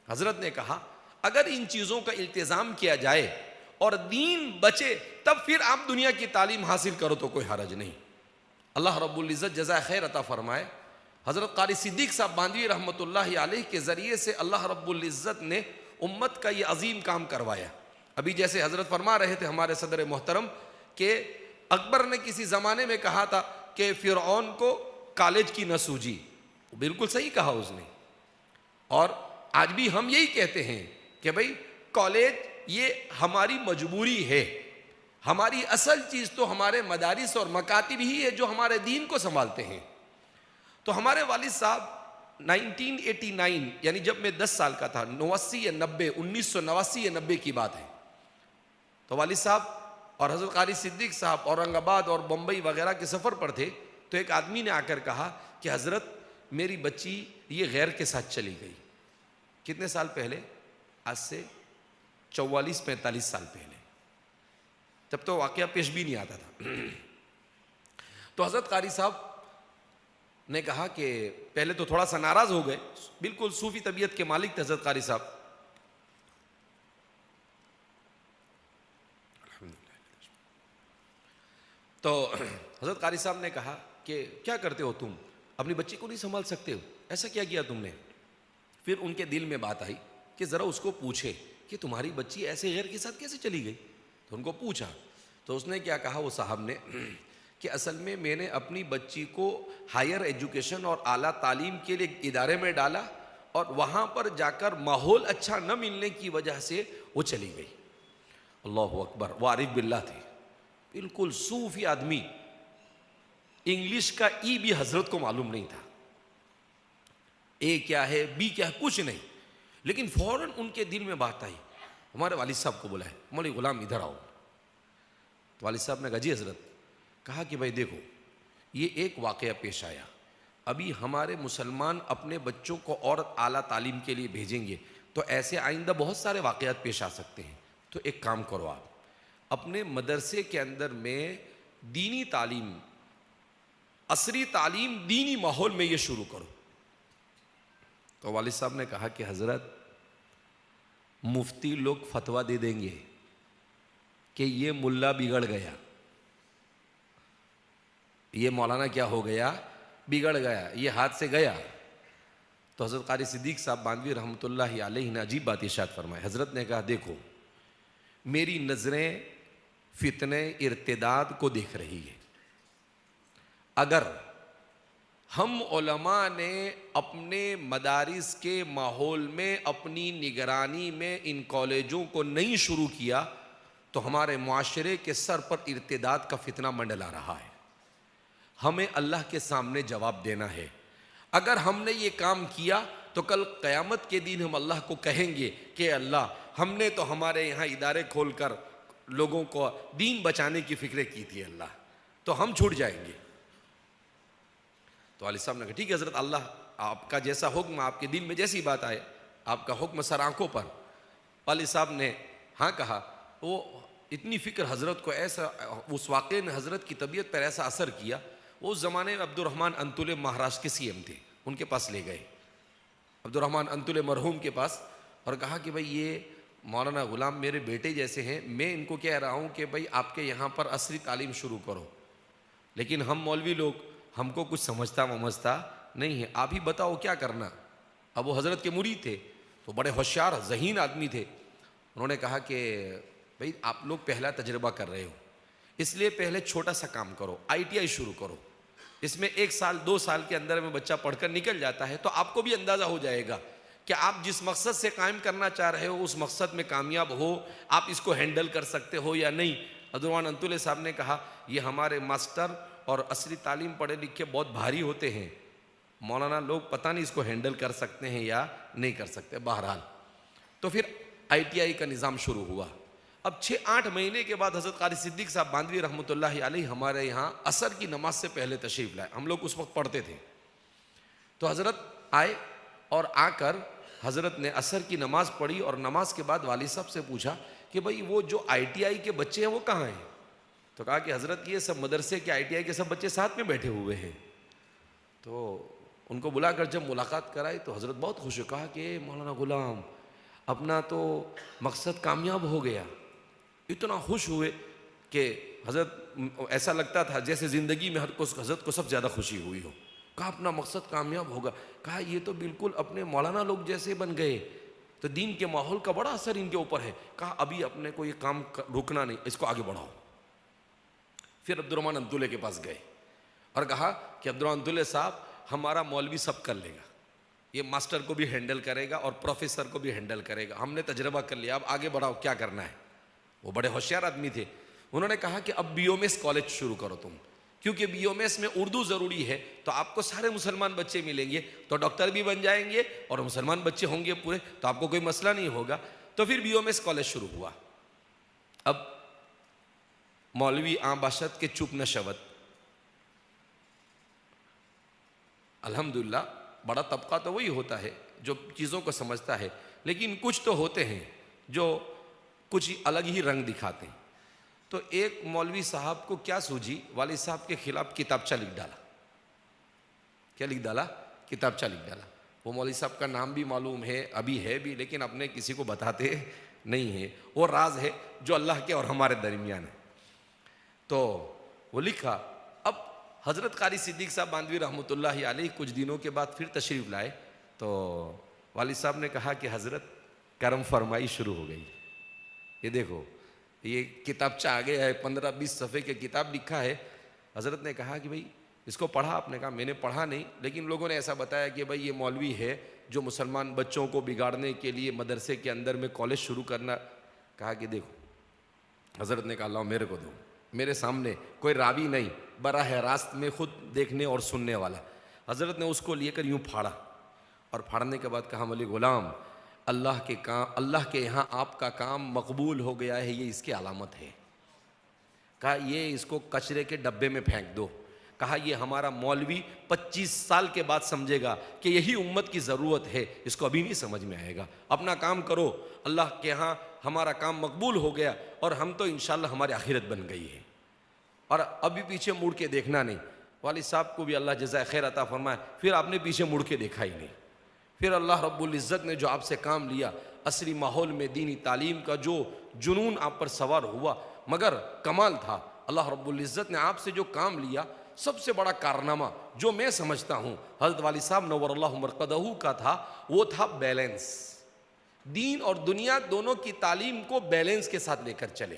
حضرت نے کہا اگر ان چیزوں کا التزام کیا جائے اور دین بچے تب پھر آپ دنیا کی تعلیم حاصل کرو تو کوئی حرج نہیں۔ اللہ رب العزت جزائے خیر عطا فرمائے۔ حضرت قاری صدیق صاحب باندھوی رحمۃ اللہ علیہ کے ذریعے سے اللہ رب العزت نے امت کا یہ عظیم کام کروایا۔ ابھی جیسے حضرت فرما رہے تھے ہمارے صدر محترم کہ اکبر نے کسی زمانے میں کہا تھا کہ فرعون کو کالج کی نہ سوجی، بالکل صحیح کہا اس نے، اور آج بھی ہم یہی کہتے ہیں کہ بھئی کالج یہ ہماری مجبوری ہے، ہماری اصل چیز تو ہمارے مدارس اور مکاتب ہی ہے جو ہمارے دین کو سنبھالتے ہیں۔ تو ہمارے والد صاحب 1989 یعنی جب میں 10 سال کا تھا، 89 یا 90، 1989 یا 90 کی بات ہے، تو والد صاحب اور حضرت قاری صدیق صاحب اورنگ آباد اور بمبئی وغیرہ کے سفر پر تھے، تو ایک آدمی نے آ کر کہا کہ حضرت میری بچی یہ غیر کے ساتھ چلی گئی. کتنے سال پہلے؟ آج سے 44-45 سال پہلے، جب تو واقعہ پیش بھی نہیں آتا تھا. تو حضرت قاری صاحب نے کہا کہ پہلے تو تھوڑا سا ناراض ہو گئے، بالکل صوفی طبیعت کے مالک تھے حضرت قاری صاحب. تو حضرت قاری صاحب نے کہا کہ کیا کرتے ہو تم، اپنی بچی کو نہیں سنبھال سکتے ہو، ایسا کیا کیا تم نے؟ پھر ان کے دل میں بات آئی کہ ذرا اس کو پوچھے کہ تمہاری بچی ایسے غیر کے ساتھ کیسے چلی گئی. تو ان کو پوچھا تو اس نے کیا کہا وہ صاحب نے کہ اصل میں نے اپنی بچی کو ہائر ایجوکیشن اور اعلیٰ تعلیم کے لیے ادارے میں ڈالا، اور وہاں پر جا کر ماحول اچھا نہ ملنے کی وجہ سے وہ چلی گئی. اللہ اکبر. وہ عارف باللہ تھے، بالکل صوفی آدمی. انگلش کا ای بھی حضرت کو معلوم نہیں تھا، اے کیا ہے بی کیا ہے کچھ نہیں، لیکن فوراً ان کے دل میں بات آئی. ہمارے والد صاحب کو بلائے، مولوی غلام ادھر آؤ. تو والد صاحب نے کہا جی حضرت. کہا کہ بھائی دیکھو یہ ایک واقعہ پیش آیا، ابھی ہمارے مسلمان اپنے بچوں کو اور اعلیٰ تعلیم کے لیے بھیجیں گے تو ایسے آئندہ بہت سارے واقعات پیش آ سکتے ہیں. تو ایک کام کرو، آپ اپنے مدرسے کے اندر میں دینی تعلیم، عصری تعلیم دینی ماحول میں یہ شروع کرو. تو والد صاحب نے کہا کہ حضرت مفتی لوگ فتویٰ دے دیں گے کہ یہ ملا بگڑ گیا، یہ مولانا کیا ہو گیا، بگڑ گیا، یہ ہاتھ سے گیا. تو حضرت قاری صدیق صاحب باندھوی رحمۃ اللہ علیہ نے عجیب بات ارشاد فرمائی. حضرت نے کہا دیکھو میری نظریں فتنے ارتداد کو دیکھ رہی ہے. اگر ہم علماء نے اپنے مدارس کے ماحول میں اپنی نگرانی میں ان کالجوں کو نہیں شروع کیا تو ہمارے معاشرے کے سر پر ارتداد کا فتنہ منڈلا رہا ہے. ہمیں اللہ کے سامنے جواب دینا ہے. اگر ہم نے یہ کام کیا تو کل قیامت کے دن ہم اللہ کو کہیں گے کہ اللہ ہم نے تو ہمارے یہاں ادارے کھول کر لوگوں کو دین بچانے کی فکریں کی تھی، اللہ تو ہم چھوٹ جائیں گے. تو والد صاحب نے کہا ٹھیک ہے حضرت، اللہ آپ کا جیسا حکم، آپ کے دل میں جیسی بات آئے، آپ کا حکم سر آنکھوں پر. والد صاحب نے ہاں کہا. وہ اتنی فکر حضرت کو ایسا، اس واقعے نے حضرت کی طبیعت پر ایسا اثر کیا. وہ اس زمانے میں عبد الرحمن انتولے مہاراشٹر کے سی ایم تھے، ان کے پاس لے گئے عبد الرحمن انتولے مرحوم کے پاس، اور کہا کہ بھائی یہ مولانا غلام میرے بیٹے جیسے ہیں، میں ان کو کہہ رہا ہوں کہ بھائی آپ کے یہاں پر عصری تعلیم شروع کرو، لیکن ہم مولوی لوگ ہم کو کچھ سمجھتا نہیں ہے، آپ ہی بتاؤ کیا کرنا. اب وہ حضرت کے مرید تھے تو بڑے ہوشیار ذہین آدمی تھے. انہوں نے کہا کہ بھائی آپ لوگ پہلا تجربہ کر رہے ہو، اس لیے پہلے چھوٹا سا کام کرو، ITI شروع کرو. اس میں 1 سال 2 سال کے اندر میں بچہ پڑھ کر نکل جاتا ہے تو آپ کو بھی اندازہ ہو جائے گا کہ آپ جس مقصد سے قائم کرنا چاہ رہے ہو اس مقصد میں کامیاب ہو، آپ اس کو ہینڈل کر سکتے ہو یا نہیں. عبد الرحمن انتولے صاحب نے کہا یہ ہمارے ماسٹر اور عصری تعلیم پڑھے لکھے بہت بھاری ہوتے ہیں، مولانا لوگ پتہ نہیں اس کو ہینڈل کر سکتے ہیں یا نہیں کر سکتے. بہرحال تو پھر ITI کا نظام شروع ہوا. اب 6-8 مہینے کے بعد حضرت قاری صدیق صاحب باندھوی رحمۃ اللہ علیہ ہمارے یہاں عصر کی نماز سے پہلے تشریف لائے. ہم لوگ اس وقت پڑھتے تھے. تو حضرت آئے اور آ کر حضرت نے عصر کی نماز پڑھی اور نماز کے بعد والد صاحب سے پوچھا کہ بھائی وہ جو ITI کے بچے ہیں وہ کہاں ہیں؟ تو کہا کہ حضرت یہ سب مدرسے کے ITI کے سب بچے ساتھ میں بیٹھے ہوئے ہیں. تو ان کو بلا کر جب ملاقات کرائی تو حضرت بہت خوش ہو، کہا کہ مولانا غلام اپنا تو مقصد کامیاب ہو گیا. اتنا خوش ہوئے کہ حضرت ایسا لگتا تھا جیسے زندگی میں حضرت کو سب زیادہ خوشی ہوئی ہو. کہا اپنا مقصد کامیاب ہوگا. کہا یہ تو بالکل اپنے مولانا لوگ جیسے بن گئے، تو دین کے ماحول کا بڑا اثر ان کے اوپر ہے. کہا ابھی اپنے کو یہ کام رکنا نہیں، اس کو آگے بڑھاؤ. پھر عبد الرحمن انتولے کے پاس گئے اور کہا کہ عبد الرحمن انتولے صاحب ہمارا مولوی سب کر لے گا، یہ ماسٹر کو بھی ہینڈل کرے گا اور پروفیسر کو بھی ہینڈل کرے گا، ہم نے تجربہ کر لیا، اب آگے بڑھاؤ کیا کرنا ہے. وہ بڑے ہوشیار آدمی تھے. انہوں نے کہا کہ اب BOMS کالج شروع کرو تم. کیونکہ بی او ایم ایس میں اردو ضروری ہے، تو آپ کو سارے مسلمان بچے ملیں گے تو ڈاکٹر بھی بن جائیں گے اور مسلمان بچے ہوں گے پورے، تو آپ کو کوئی مسئلہ نہیں ہوگا۔ تو پھر B O M S college شروع ہوا۔ اب مولوی عام باشد کے چپ نہ شود، الحمدللہ بڑا طبقہ تو وہی ہوتا ہے جو چیزوں کو سمجھتا ہے، لیکن کچھ تو ہوتے ہیں جو کچھ الگ ہی رنگ دکھاتے ہیں۔ تو ایک مولوی صاحب کو کیا سوجھی، والد صاحب کے خلاف کتابچہ لکھ ڈالا۔ کیا لکھ ڈالا؟ کتابچہ لکھ ڈالا۔ وہ مولوی صاحب کا نام بھی معلوم ہے، ابھی ہے بھی، لیکن اپنے کسی کو بتاتے نہیں ہیں، وہ راز ہے جو اللہ کے اور ہمارے درمیان ہے۔ تو وہ لکھا۔ اب حضرت قاری صدیق صاحب باندھوی رحمۃ اللہ علیہ کچھ دنوں کے بعد پھر تشریف لائے، تو والد صاحب نے کہا کہ حضرت کرم فرمائی شروع ہو گئی، یہ دیکھو یہ کتابچہ آگے ہے، 15-20 صفحے کے کتاب لکھا ہے۔ حضرت نے کہا کہ بھئی اس کو پڑھا؟ آپ نے کہا میں نے پڑھا نہیں، لیکن لوگوں نے ایسا بتایا کہ بھئی یہ مولوی ہے جو مسلمان بچوں کو بگاڑنے کے لیے مدرسے کے اندر میں کالج شروع کرنا۔ کہا کہ دیکھو، حضرت نے کہا اللہ میرے کو دو، میرے سامنے کوئی راوی نہیں، براہ راست میں خود دیکھنے اور سننے والا۔ حضرت نے اس کو لے کر یوں پھاڑا، اور پھاڑنے کے بعد کہا مولی غلام، اللہ کے یہاں آپ کا کام مقبول ہو گیا ہے، یہ اس کی علامت ہے۔ کہا یہ اس کو کچرے کے ڈبے میں پھینک دو۔ کہا یہ ہمارا مولوی 25 سال کے بعد سمجھے گا کہ یہی امت کی ضرورت ہے، اس کو ابھی نہیں سمجھ میں آئے گا۔ اپنا کام کرو، اللہ کے ہاں ہمارا کام مقبول ہو گیا، اور ہم تو انشاءاللہ ہماری آخرت بن گئی ہے، اور ابھی پیچھے مڑ کے دیکھنا نہیں۔ والد صاحب کو بھی اللہ جزائے خیر عطا فرمائے، پھر آپ نے پیچھے مڑ کے دیکھا ہی نہیں۔ پھر اللہ رب العزت نے جو آپ سے کام لیا، عصری ماحول میں دینی تعلیم کا جو جنون آپ پر سوار ہوا، مگر کمال تھا، اللہ رب العزت نے آپ سے جو کام لیا، سب سے بڑا کارنامہ جو میں سمجھتا ہوں حضرت والد صاحب نور اللہ مرقدہ کا تھا، وہ تھا بیلنس۔ دین اور دنیا دونوں کی تعلیم کو بیلنس کے ساتھ لے کر چلے،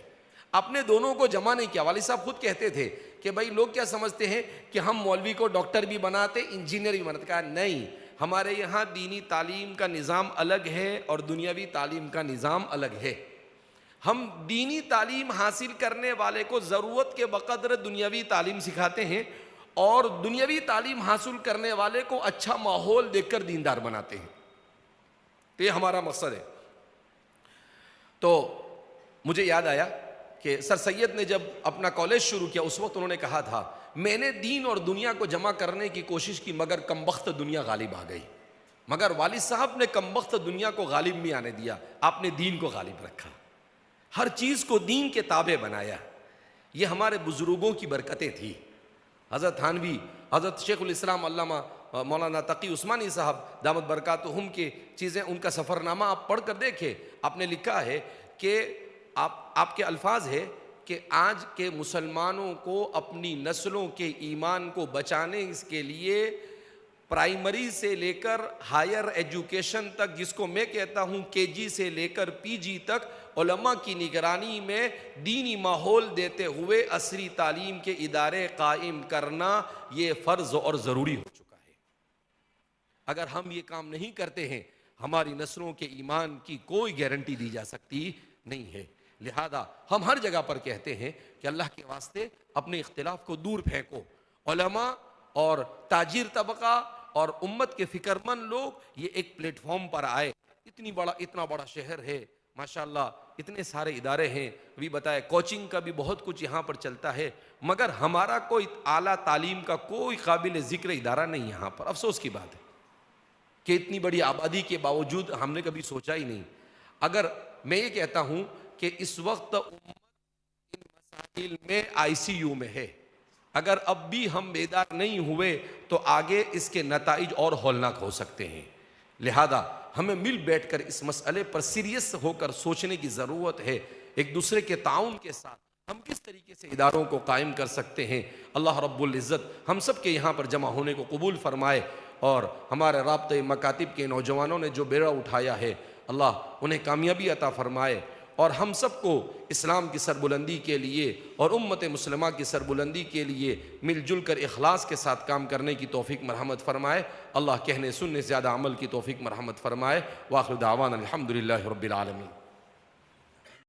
اپنے دونوں کو جمع نہیں کیا۔ والد صاحب خود کہتے تھے کہ بھائی لوگ کیا سمجھتے ہیں کہ ہم مولوی کو ڈاکٹر بھی بناتے، انجینئر بھی بناتے۔ کہا نہیں، ہمارے یہاں دینی تعلیم کا نظام الگ ہے اور دنیاوی تعلیم کا نظام الگ ہے۔ ہم دینی تعلیم حاصل کرنے والے کو ضرورت کے بقدر دنیاوی تعلیم سکھاتے ہیں، اور دنیاوی تعلیم حاصل کرنے والے کو اچھا ماحول دیکھ کر دیندار بناتے ہیں۔ تو یہ ہمارا مقصد ہے۔ تو مجھے یاد آیا کہ سر سید نے جب اپنا کالج شروع کیا، اس وقت انہوں نے کہا تھا میں نے دین اور دنیا کو جمع کرنے کی کوشش کی، مگر کمبخت دنیا غالب آ گئی۔ مگر والد صاحب نے کمبخت دنیا کو غالب نہیں آنے دیا، آپ نے دین کو غالب رکھا، ہر چیز کو دین کے تابع بنایا۔ یہ ہمارے بزرگوں کی برکتیں تھیں۔ حضرت تھانوی، حضرت شیخ الاسلام علامہ مولانا تقی عثمانی صاحب دامت برکاتہم کے چیزیں، ان کا سفر نامہ آپ پڑھ کر دیکھیں، آپ نے لکھا ہے کہ آپ کے الفاظ ہے کہ آج کے مسلمانوں کو اپنی نسلوں کے ایمان کو بچانے کے لیے پرائمری سے لے کر ہائر ایجوکیشن تک، جس کو میں کہتا ہوں کے جی سے لے کر پی جی تک، علماء کی نگرانی میں دینی ماحول دیتے ہوئے عصری تعلیم کے ادارے قائم کرنا یہ فرض اور ضروری ہو چکا ہے۔ اگر ہم یہ کام نہیں کرتے ہیں، ہماری نسلوں کے ایمان کی کوئی گارنٹی دی جا سکتی نہیں ہے۔ لہذا ہم ہر جگہ پر کہتے ہیں کہ اللہ کے واسطے اپنے اختلاف کو دور پھینکو۔ علماء اور تاجر طبقہ اور امت کے فکر مند لوگ یہ ایک پلیٹ فارم پر آئے۔ اتنا بڑا شہر ہے ماشاءاللہ، اتنے سارے ادارے ہیں، ابھی بتائے کوچنگ کا بھی بہت کچھ یہاں پر چلتا ہے، مگر ہمارا کوئی اعلیٰ تعلیم کا کوئی قابل ذکر ادارہ نہیں یہاں پر۔ افسوس کی بات ہے کہ اتنی بڑی آبادی کے باوجود ہم نے کبھی سوچا ہی نہیں۔ اگر میں یہ کہتا ہوں کہ اس وقت امت ان مسائل میں آئی سی یو میں ہے، اگر اب بھی ہم بیدار نہیں ہوئے تو آگے اس کے نتائج اور ہولناک ہو سکتے ہیں۔ لہذا ہمیں مل بیٹھ کر اس مسئلے پر سیریس ہو کر سوچنے کی ضرورت ہے، ایک دوسرے کے تعاون کے ساتھ ہم کس طریقے سے اداروں کو قائم کر سکتے ہیں۔ اللہ رب العزت ہم سب کے یہاں پر جمع ہونے کو قبول فرمائے، اور ہمارے رابطہ مکاتب کے نوجوانوں نے جو بیڑا اٹھایا ہے، اللہ انہیں کامیابی عطا فرمائے، اور ہم سب کو اسلام کی سربلندی کے لیے اور امت مسلمہ کی سربلندی کے لیے مل جل کر اخلاص کے ساتھ کام کرنے کی توفیق مرحمت فرمائے۔ اللہ کہنے سننے زیادہ عمل کی توفیق مرحمت فرمائے۔ وآخر دعوانا الحمدللہ رب العالمین۔